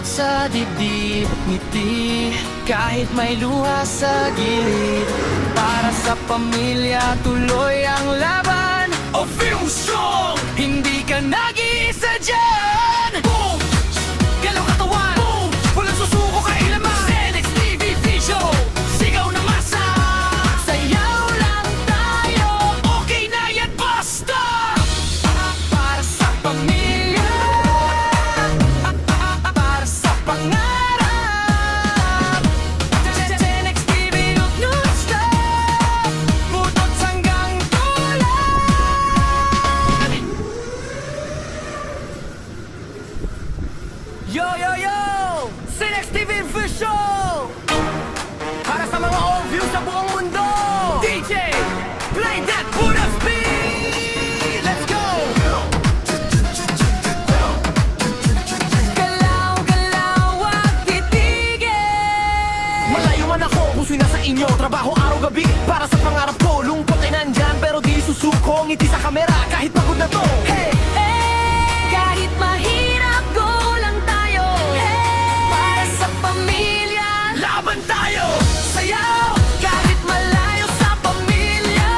lungkot sa dibdib, ngiti kahit may luha sa gilid. Para sa pamilya tuloy ang laban. O feel strong. Hindi ka nag-iisa dyan. Boom! Galaw katawan, Boom! walang susuko kailaman. Senex TV Vision, sigaw na masa. Sayaw lang tayo, Okay na yan, basta. para sa pamilya, para sa pangarap. Senex TV non-stop, butot hanggang tulan. Yo, yo, yo! Senex TV Official! Para sa mga all views sa buong mundo! DJ, play that Buddha speed. Let's go! Galaw, galaw, wag titigil. Malayo man ako, puso'y nasa inyo. Trabaho araw-gabi para sa pangarap ko. Lungkot ay nandyan pero di susuko. Ngiti sa kamera kahit pagod na to. Hey! Kahit mahirap, go lang tayo. Para sa pamilya, Laban tayo. sayaw. Kahit malayo sa pamilya,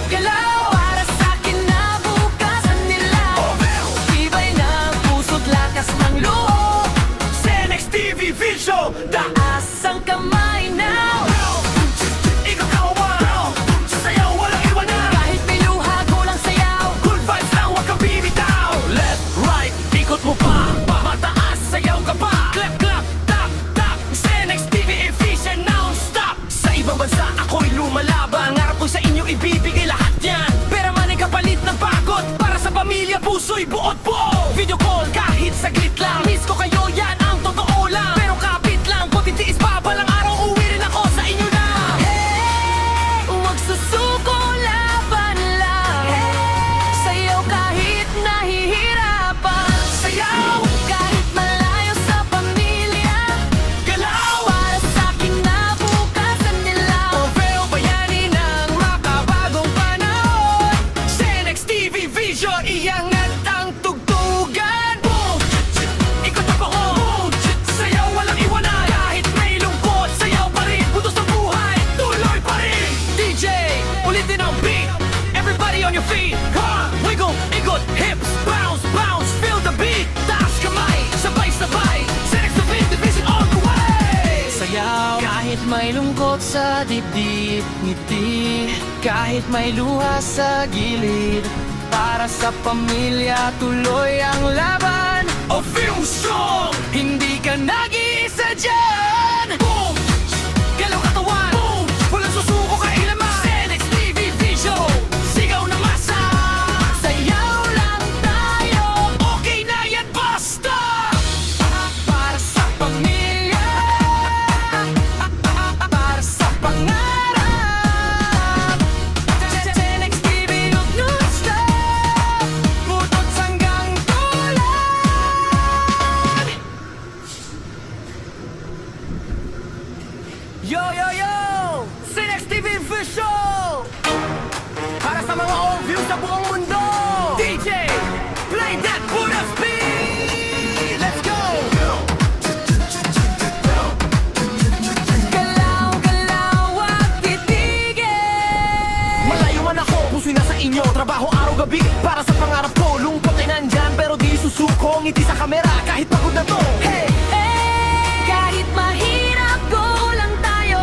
galaw. Para sa kinabukasan nila, tibay ng puso't lakas ng loob. Senex TV Vision, Taas ang kamay now. Ikaw kawan. Sa sayaw, walang iwanan. Kahit may luha, go lang sayaw. Good vibes lang, wag kang bibitaw. Left, right, ikot mo pa. Mataas, sayaw ka pa. Clap, clap, tap, tap. Senex TV efficient, non-stop. Sa ibang bansa ako'y lumalaban. Ngarap ko sa inyo ibibigay lahat yan. Pera man ay kapalit ng pagod. Para sa pamilya puso'y buot po. Video call kahit saglit lang. Miss ko kayo, yan ang totoo lang. Pero kapit lang, kung titiis pa balang araw uwi rin ako sa inyo na. Huwag susuko, laban lang. Sayaw kahit nahihirapan. Sayaw, Kahit malayo sa pamilya, galaw. para sa kinabukasan nila. Pero bayani ng makabagong panahon. Senex TV Vision, iangat ang tugtugan. Boom! Ikot ang pako. Boom! Sayaw, walang iwanan. Kahit may lungkot, sayaw pa rin. Butos ng buhay, tuloy pa rin. DJ, ulitin ang beat. Everybody on your feet. Ha! Wiggle, ikot, hips, bounce, bounce, feel the beat. Taas kamay, sabay-sabay. Senex TV Division all the way. Sayaw kahit may lungkot sa dibdib, ngiti kahit may luha sa gilid. Para sa pamilya tuloy ang laban. O feel strong. Hindi ka nag-iisa dyan. Boom! Galaw katawan, Boom! walang susuko kailaman. Senex TV Vision, sigaw na masa. Sayaw lang tayo, Okay na yan, basta. para sa pamilya, para sa pangarap. Senex TV non-stop, butot hanggang tulan. Yo, yo, yo! Senex TV Official! Para sa mga all views sa buong mundo! DJ, play that Buddha speed. Let's go! Galaw, galaw, wag titigil. Malayo man ako, puso'y nasa inyo. Trabaho araw-gabi para sa pangarap ko. Lungkot ay nandyan pero di susuko. Ngiti sa kamera kahit pagod na to. Hey! Kahit mahirap, go lang tayo.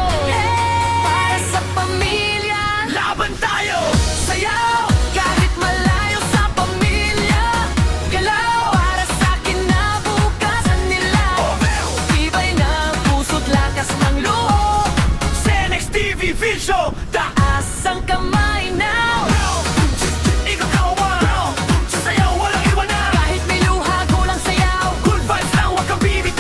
Para sa pamilya, Laban tayo. sayaw. Kahit malayo sa pamilya, galaw. Para sa kinabukasan nila, tibay ng puso't lakas ng loob. Senex TV Vision, Taas ang kamay now. ikaw kawan. Sa sayaw, walang iwanan. Kahit may luha, go lang sayaw. Good vibes lang, wag kang bibitaw.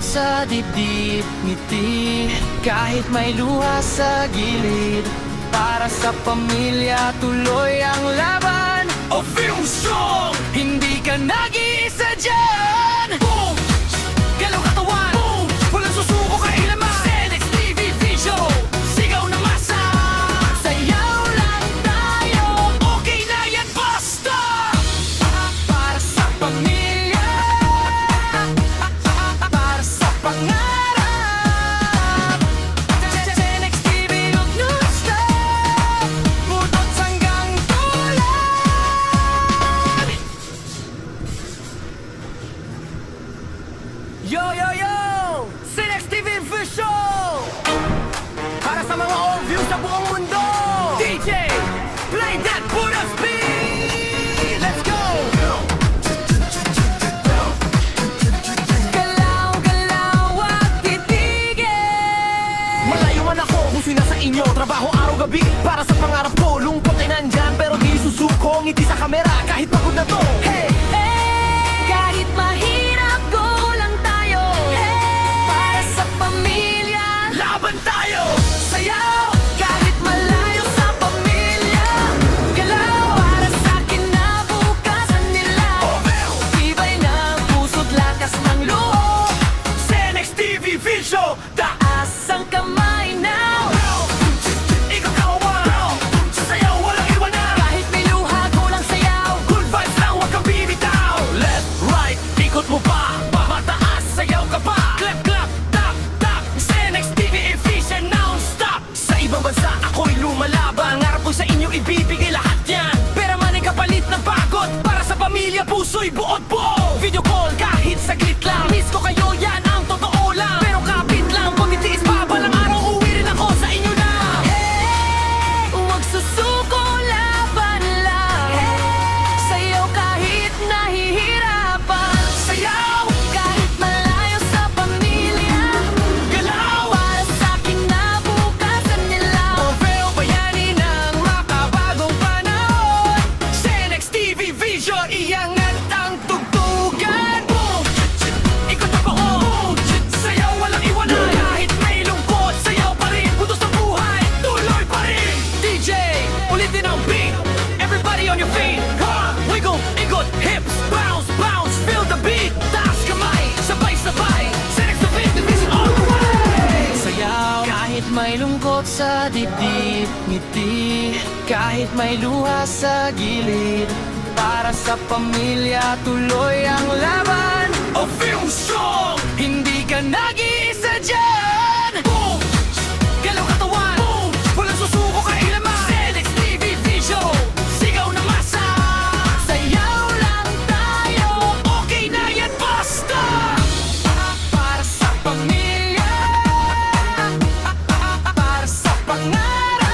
sa dibdib, ngiti kahit may luha sa gilid. Para sa pamilya, tuloy ang laban. O film song, Hindi ka nag-iisa dyan. boom, Galaw katawan, boom, walang susuko kailaman. Senex TV Vision, sigaw na masa. Sayaw lang tayo, Okay na yan, basta. para sa pamilya, para sa pangarap. Senex TV, huwag non-stop, butot hanggang tulan. Yo, yo, yo! Senex TV Vision! Para sa mga old views sa buong mundo! DJ, play that Buddha speed. Let's go. Galaw, galaw at titigil. Malayo man ako, puso'y nasa inyo. Trabaho araw-gabi para sa pangarap ko. Lungkot ay nandyan pero di susuko. Ngiti sa kamera kahit pagod na to. Hey! Kahit mahirap, go lang tayo. Para sa pamilya, Laban tayo. sayaw. Kahit malayo sa pamilya, galaw. Para sa kinabukasan nila, tibay ng puso't lakas ng loob. Senex TV Vision, Taas ang kamay now. ikot kawan. Sasayaw, walang iwanan. Kahit may luha, go lang sayaw. Good vibes lang, huwag kang bibitaw. Left, right, ikot mo pa. Pamataas, sayaw ka pa. Clap, clap, tap, tap. Senex TV Vision, non-stop. Sa ibang bansa ako'y lumalaban. Ngarap ko sa inyo ibibigay lahat yan. Pera man ay kapalit ng pagod. Para sa pamilya, puso'y buod buo. Video call kahit saglit lang. Miss ko kayo, yan ang totoo lang. Pero kapit lang, kung titiis pa, balang araw uwi rin ako sa inyo na. Huwag susuko, laban lang. Sayaw kahit nahihirapan. Sayaw, Kahit malayo sa pamilya, galaw. para sa kinabukasan nila. Moveo bayani ng makabagong panahon. Senex TV Vision, iangat ang tugtugan. Boom! Ikot na pa ko. Sayaw, walang iwanan. Kahit may lungkot, sayaw pa rin. Putos ng buhay, tuloy pa rin. DJ, ulitin ang beat. Everybody on your feet. Ha! Wiggle, ikot, hips, bounce, bounce. Feel the beat. Taas kamay, sabay-sabay. Senex TV Vision all the way. Sayaw kahit may lungkot sa dibdib, ngiti kahit may luha sa gilid. Para sa pamilya, tuloy ang laban. O film song, Hindi ka nag-iisa dyan. boom! Galaw katawan, boom! Walang susuko kailaman. Senex TV Vision, sigaw na masa. Sayaw lang tayo, Okay na yan, basta. para sa pamilya, para sa pangarap.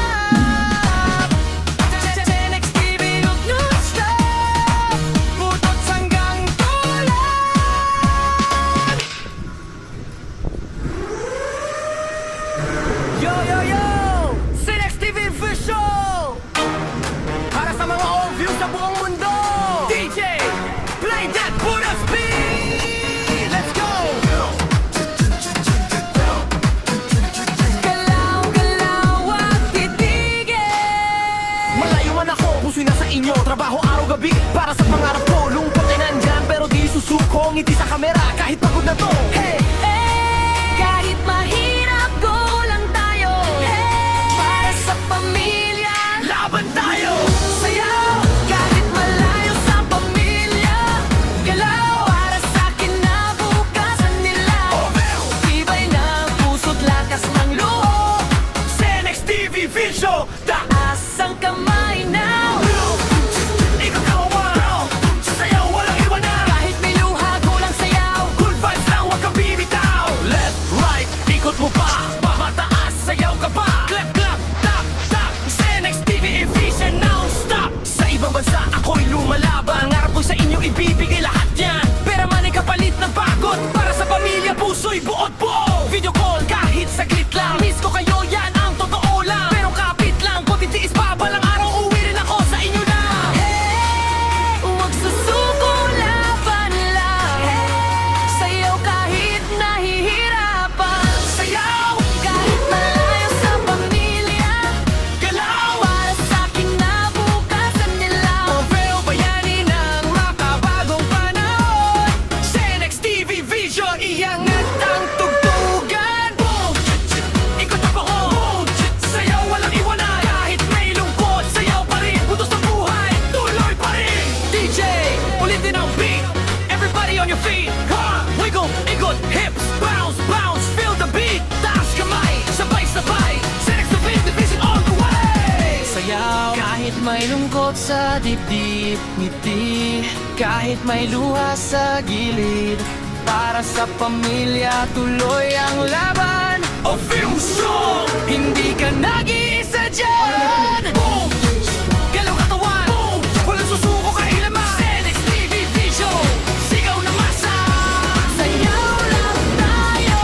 Senex TV, huwag non-stop, butot hanggang tulan. Yo, yo, yo! Senex TV Vision! Para sa mga old views sa buong mundo. DJ, play that Buddha speed. Let's go. Galaw, galaw at titigil. Malayo man ako, puso'y nasa inyo. Trabaho araw-gabi para sa pangarap ko. Lungkot ay nandyan pero di susuko. Ngiti sa kamera kahit pagod na to. Hey! Kahit mahirap, go lang tayo. Para sa pamilya, Laban tayo. sayaw. Kahit malayo sa pamilya, galaw. Para sa kinabukasan nila, tibay ng puso't lakas ng loob. Senex TV Vision, Taas ang kamay now. ikot kawan. Sasayaw, walang iwanan. Kahit may luha, go lang sayaw. Good vibes lang, huwag kang may lungkot sa dibdib, ngiti. Kahit may luha sa gilid, para sa pamilya tuloy ang laban. A film song. Hindi ka nag-iisa dyan. Boom! Galaw katawan, Boom! walang susuko kailaman. Senex TV Vision, sigaw na masa. Sayaw lang tayo,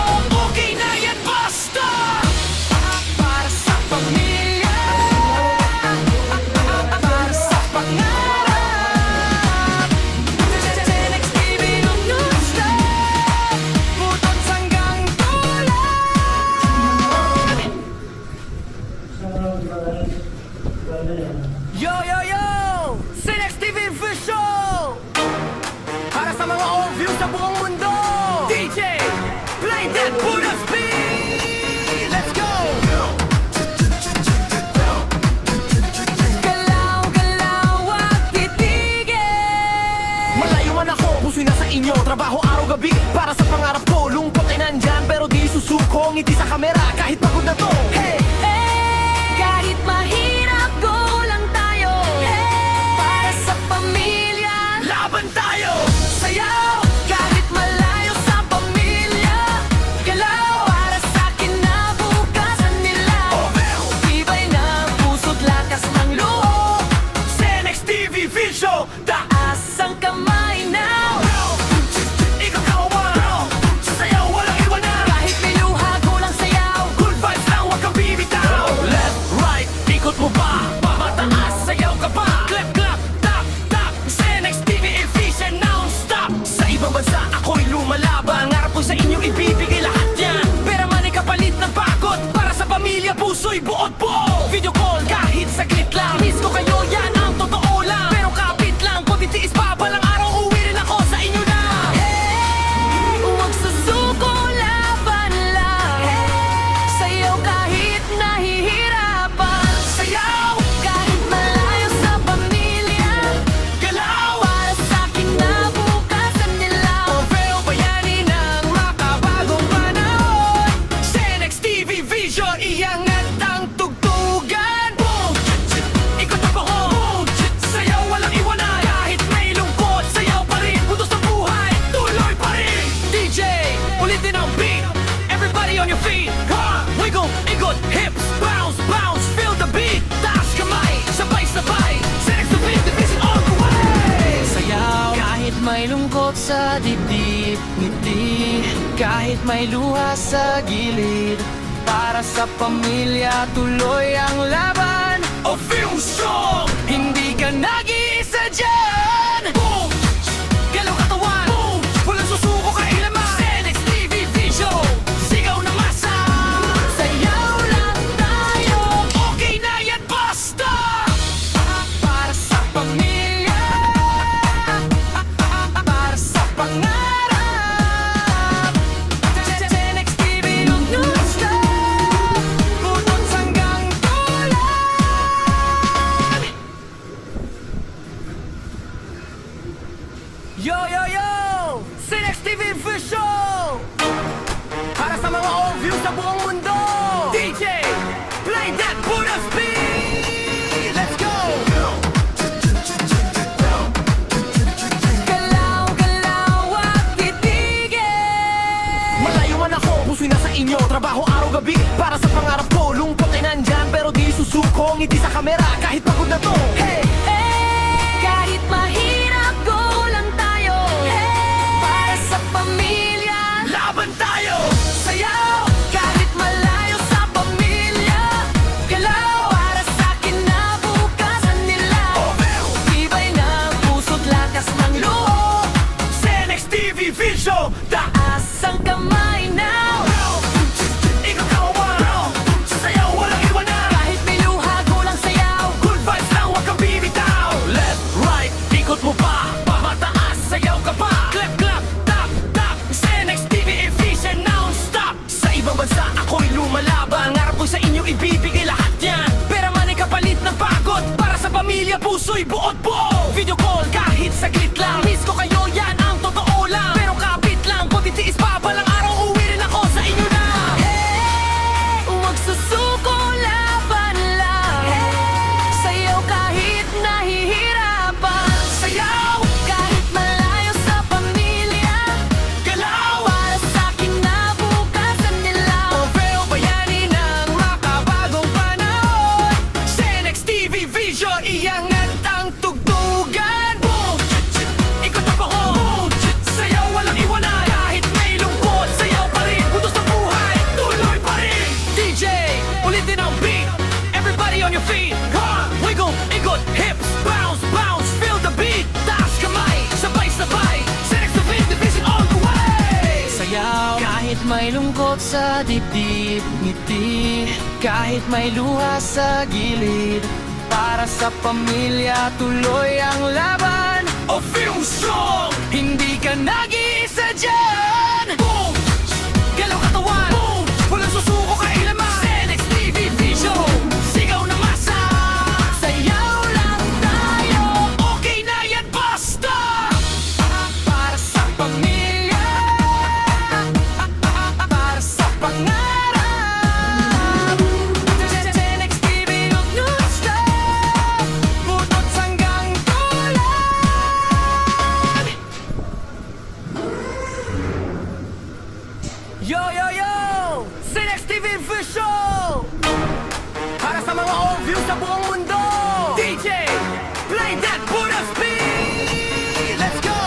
Okay na yan, basta. para sa pamilya, para sa pangarap. Senex TV non-stop, butot hanggang tulad. Yo, yo, yo! Senex TV Official! Para sa mga overview sa buong mundo! DJ, play that Buddha's beat. Let's go! Galaw, galaw at titigil. Malayo man ako, puso'y nasa inyo. Trabaho araw-gabi para sa pangarap ko. Lungkot ay nandyan pero di susuko. Ngiti sa kamera kahit pagod na to. Hey! Kahit mahirap, go lang tayo. Para sa pamilya, Laban tayo. Sayaw! kahit malayo sa pamilya. Galaw para sa kinabukasan nila. Tibay ng puso't lakas ng loob. Senex TV Vision, Taas ang kamay now. ikaw kawan. Sasayaw, walang iwanan. Kahit may luha, kulang sayaw. Good vibes lang, huwag kang bibitaw. Left, right, ikot mo pa. Pamataas, sayaw ka pa. Clap, clap, tap, tap. Senex TV efficient, non-stop. Sa ibang bansa, ako'y lumalaban. Ngarap ko sa inyo, ibibigay lahat yan. Pera man ay kapalit ng pagod. Para sa pamilya, puso'y buot po. Video call, kahit saglit lang. Miss ko kayo, yan ang totoo lang. Pero kapit lang, kung titiis pa, balang araw, uwi rin ako sa inyo na. Huwag susuko, laban lang. Sayaw kahit nahihirapan. Sayaw, Kahit malayo sa pamilya. galaw. Para sa kinabukasan nila. Pero bayani ng makabagong panahon. Senex TV Vision, iangat ang tugtugan. Boom! Ikot ang bahon. Sayaw, walang iwanan. Kahit may lungkot, sayaw pa rin. Butos ng buhay, tuloy pa rin. DJ, ulitin ang beat. Everybody on your feet. Ha! Wiggle, ikot, hips, bounce, bounce. Feel the beat. Taas kamay, sabay-sabay. Senex TV Vision all the way. Sayaw kahit may lungkot sa dibdib, ngiti. Kahit may luha sa gilid, para sa pamilya tuloy ang laban. A film song. Hindi ka nag-iisa dyan. Boom! Galaw katawan, Boom! walang susuko kailaman. Senex TV Vision, sigaw na masa. Sayaw lang tayo. Okay na yan, basta. Para sa pamilya, para sa pangarap. Senex TV non-stop, butot hanggang tulad. Yo, yo, yo! Senex TV Official! Para sa mga overview sa buong mundo! DJ, play that Buddha's beat. Let's go! Galaw, galaw at titigil. Malayo man ako, puso'y nasa inyo. Trabaho araw-gabi para sa pangarap ko. Lungkot ay nandyan pero di susuko. Ngiti sa kamera kahit pagod na to. Hey! Kahit mahirap, go lang tayo. Para sa pamilya. Laban tayo. Sayaw! Kahit malayo sa pamilya. Galaw para sa kinabukasan nila. Tibay ng puso't lakas ng loob. Senex TV Vision, Taas ang kamay now. ikaw kawan. Sasayaw, walang iwanan. Kahit may luha, kulang sayaw. Good vibes lang, huwag kang bibitaw. Left, right, ikot mo pa. Pamataas, sayaw ka pa. Clap, clap, tap, tap. Senex TV efficient, non-stop. Sa ibang bansa, ako'y lumalaban. Ngarap ko sa inyo, ibibigay lahat yan. Pera man ay kapalit ng pagod. Para sa pamilya, puso'y buot po. Video call, kahit saglit lang. Miss ko kayo, yan ang totoo lang. Pero kapit lang, kung titiis pa, balang araw, uwi rin ako sa inyo na. Huwag susuko, laban lang. Sayaw kahit lungkot sa dibdib, ngiti kahit may luha sa gilid. Para sa pamilya, tuloy ang laban. O film song, Hindi ka nag-iisa dyan. boom! Galaw katawan, Boom! walang susuko kailaman. Senex TV Vision, sigaw na masa. Sayaw lang tayo Okay na yan, basta! para sa pamilya, para sa pangarap. Senex TV, huwag non-stop, butot hanggang tulan. Yo, yo, yo! Senex TV Visual! Para sa mga all-views sa buong mundo! DJ, play that Buddha speed! Let's go!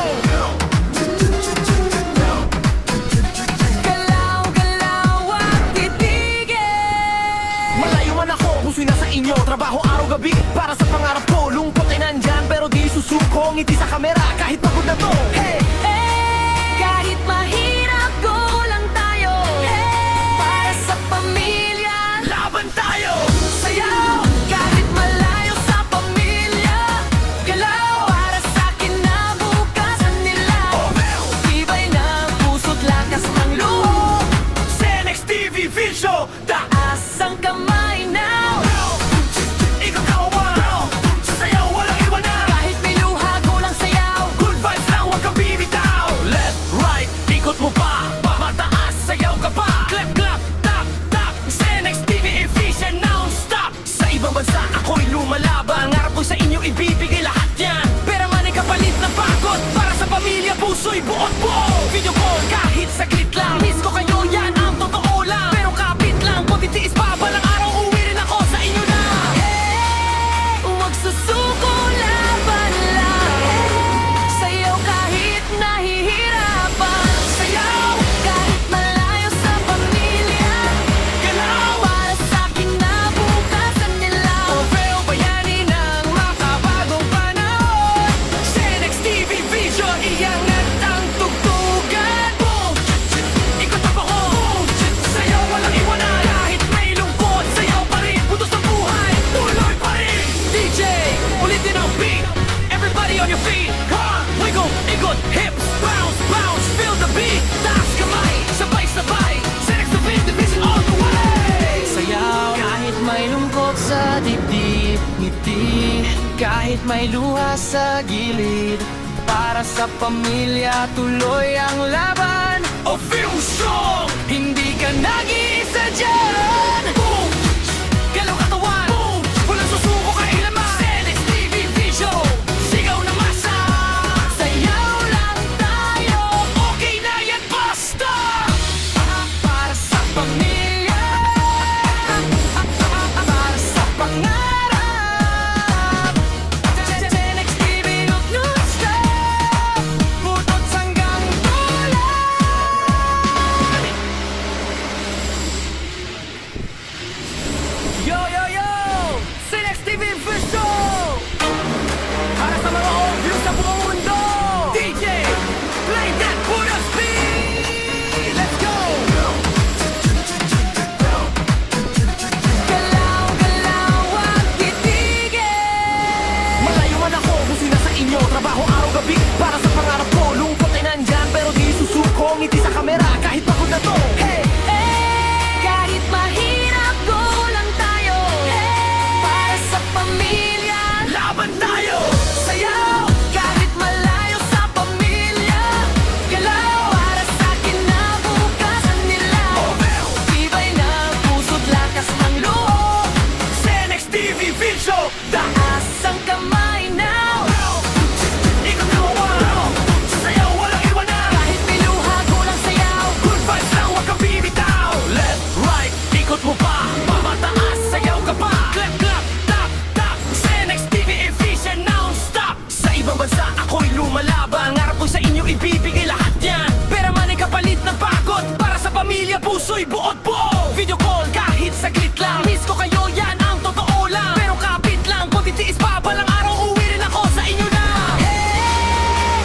Galaw, galaw at titigil. Malayo man ako, puso'y nasa inyo. Trabaho araw-gabi para sa pangarap ko. Lungkot ay nandyan pero di susuko. Ngiti sa kamera kahit pagod na to. Hey! Kahit mahirap, go lang tayo. Para sa pamilya, Laban tayo! sayaw. Kahit malayo sa pamilya, galaw. Para sa kinabukasan nila, tibay ng puso't lakas ng loob. Senex TV Vision, Taas ang kamay now. Ikaw kawan, sayaw walang iwanan. Kahit may luha, go lang sayaw. Good vibes lang, huwag kang bibitaw. Left, right, ikot mo pa. Mataas, sayaw ka pa. Clap, clap, tap, tap. Senex TV Vision, non-stop. Sa ibang bansa ako'y lumalaban. Ngarap ko sa inyo ibibigay lahat yan. Pera man ay kapalit ng pagod. Para sa pamilya, puso'y buot buo. Video call kahit saglit lang. Miss ko kayo, yan ang totoo lang. Pero kapit lang, kung titiis pa balang araw, uwi rin ako sa inyo na. Huwag susuko, laban lang. Sayaw kahit nahihirapan. Sayaw, Kahit malayo sa pamilya, galaw. para sa kinabukasan nila. Pero bayani ng makabagong panahon. Senex TV Vision, iangat ang tugtugan. Boom! Ikot ang bako. Boom! Sayaw walang iwanan. Kahit may lungkot, sayaw pa rin. Putos ng buhay, tuloy pa rin. DJ, ulitin ang beat. Everybody on your feet. Ha! Wiggle, ikot, hips, bounce, bounce, feel the beat. Taas kamay, sabay-sabay. Senex TV Division all the way. Sayaw kahit may lungkot sa dibdib, ngiti kahit may luha sa gilid. Para sa pamilya, tuloy ang laban. O film song, Hindi ka nag-iisa dyan. boom! Galaw katawan, Boom! walang susuko kailaman. Senex TV Vision, sigaw na masa. Sayaw lang tayo. Okay na yan, basta! Para sa pamilya, para sa pangarap. Senex TV, huwag non-stop, butot hanggang tulan. Yo, yo, yo! Senex TV Visual! Para sa mga all-views sa buong mundo! DJ, play that Buddha speed! Let's go! Galaw, galaw at titigil. Malayo man ako, puso'y nasa inyo. Trabaho araw-gabi para sa pangarap ko. Lungkot ay nandyan pero di susuko. Ngiti sa kamera kahit pagod na to. Hey! Kahit mahirap, go lang tayo. Para sa pamilya, Laban tayo! sayaw. Kahit malayo sa pamilya, galaw. Para sa kinabukasan nila, tibay ng puso't lakas ng loob. Senex TV Vision, Taas ang kamay now. ikot ang kawan. Sayaw walang iwanan. Kahit may luha, go lang sayaw. Good vibes lang, huwag kang bibitaw. Left, right, ikot mo pa. Mataas, sayaw ka pa. Clap, clap, tap, tap. Senex TV Vision, non-stop. Sa ibang bansa ako'y lumalaban. Ngarap ko sa inyo ibibigay lahat yan. Pera man ay kapalit ng pagod. Para sa pamilya, puso'y buot buo. Video call kahit saglit lang. Miss ko kayo, yan ang totoo lang. Pero kapit lang, kung titiis pa balang araw, uwi rin ako sa inyo na.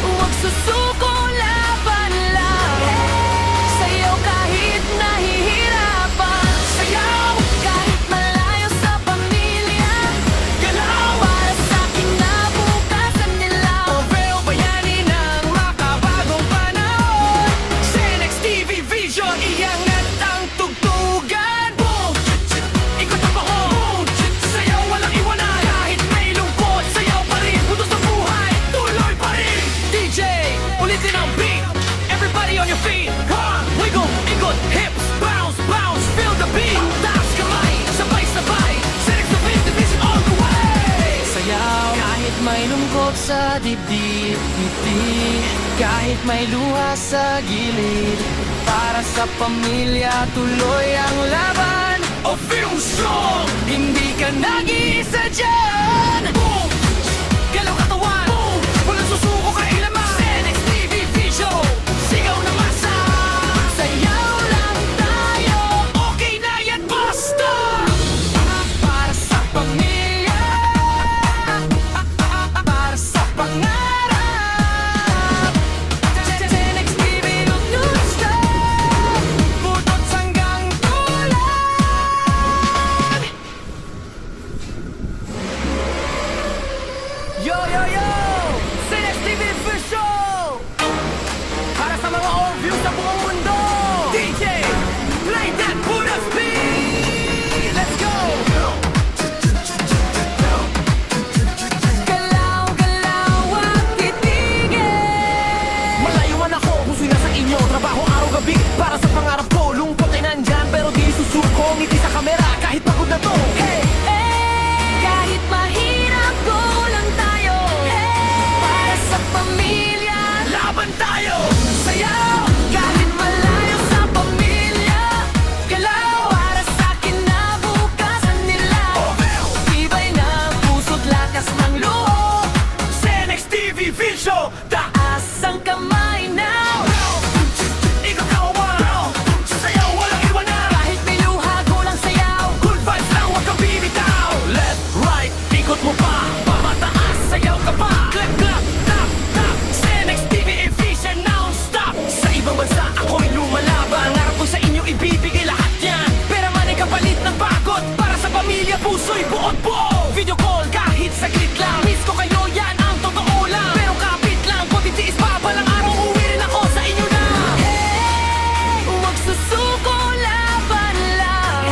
Huwag susuko, laban lang. Sayaw kahit nahihirapan. sa dibdib, ngiti kahit may luha sa gilid. Para sa pamilya, tuloy ang laban. O feel strong. Hindi ka nag-iisa dyan. Boom! Galaw katawan. Boom! Walang susuko kailaman. Senex TV Vision. Sigaw na masa. Sayaw lang tayo. Okay na yan, basta. Para sa pamilya, para sa pangarap. Senex TV non-stop, butot hanggang tulan. Yo, yo, yo! Senex TV First Show! Para sa mga overview sa buong mundo. DJ, play that Buddha speed. Let's go! Galaw, galaw at titigil. Malayo man ako, puso'y nasa inyo. Trabaho araw-gabi para sa pangarap ko. Lungkot ay nandyan pero di susuko. Ngiti sa kamera kahit pagod na to. Hey! Kahit mahirap, go lang tayo. Para sa pamilya, Laban tayo. sayaw. Kahit malayo sa pamilya, galaw. Para sa kinabukasan nila, tibay ng puso't lakas ng loob. Senex TV Vision. Taas ang kamay now. Ikaw kawan. Sasayaw, walang iwanan. Kahit may luha, go lang sayaw. Good vibes lang, huwag kang bibitaw. Left, right, ikot mo pa. Pamataas, sayaw ka pa. Clap, clap, tap, tap. Senex TV Vision non-stop. Sa ibang bansa ako'y lumalaban. Pangarap ko sa inyo ibibigay lahat yan. Pera man ay kapalit ng pagod. Para sa pamilya puso'y buot buo. Video call kahit saglit lang. Miss ko kayo, yan ang totoo lang. Pero kapit lang, kung titiis pa balang araw uwi rin ako sa inyo na. Huwag susuko, laban lang.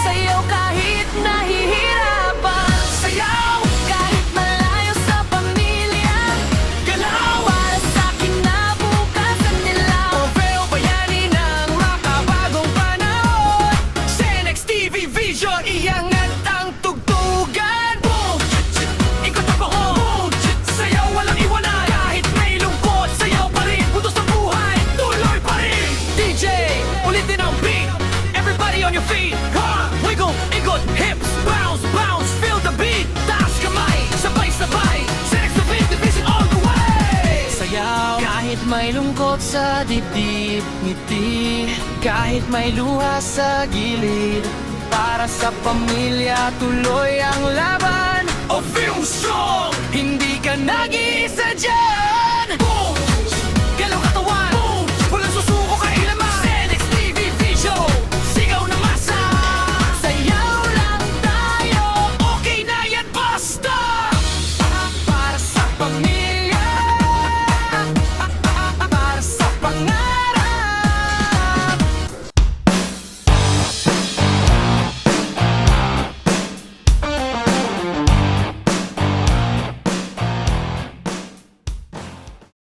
Sayaw kahit nahihirapan. Sayaw, Kahit malayo sa pamilya, galaw. para sa kinabukasan nila. Oveo bayani ng makabagong panahon. Senex TV Vision, iangat ang tugtugan. Boom! Ikot ang buhok. Sayaw, walang iwanan. Kahit may lungkot, sayaw pa rin. Putos ng buhay, tuloy pa rin. DJ, ulitin ang beat. Everybody on your feet. Ha! Wiggle, ikot, hips, bounce, bounce. Feel the beat. Taas kamay, sabay-sabay. Senex TV Vision all the way. Sayaw kahit may lungkot sa dibdib, ngiti kahit may luha sa gilid. Para sa pamilya, tuloy ang laban. O feel strong. Hindi ka nag-iisa dyan. Boom!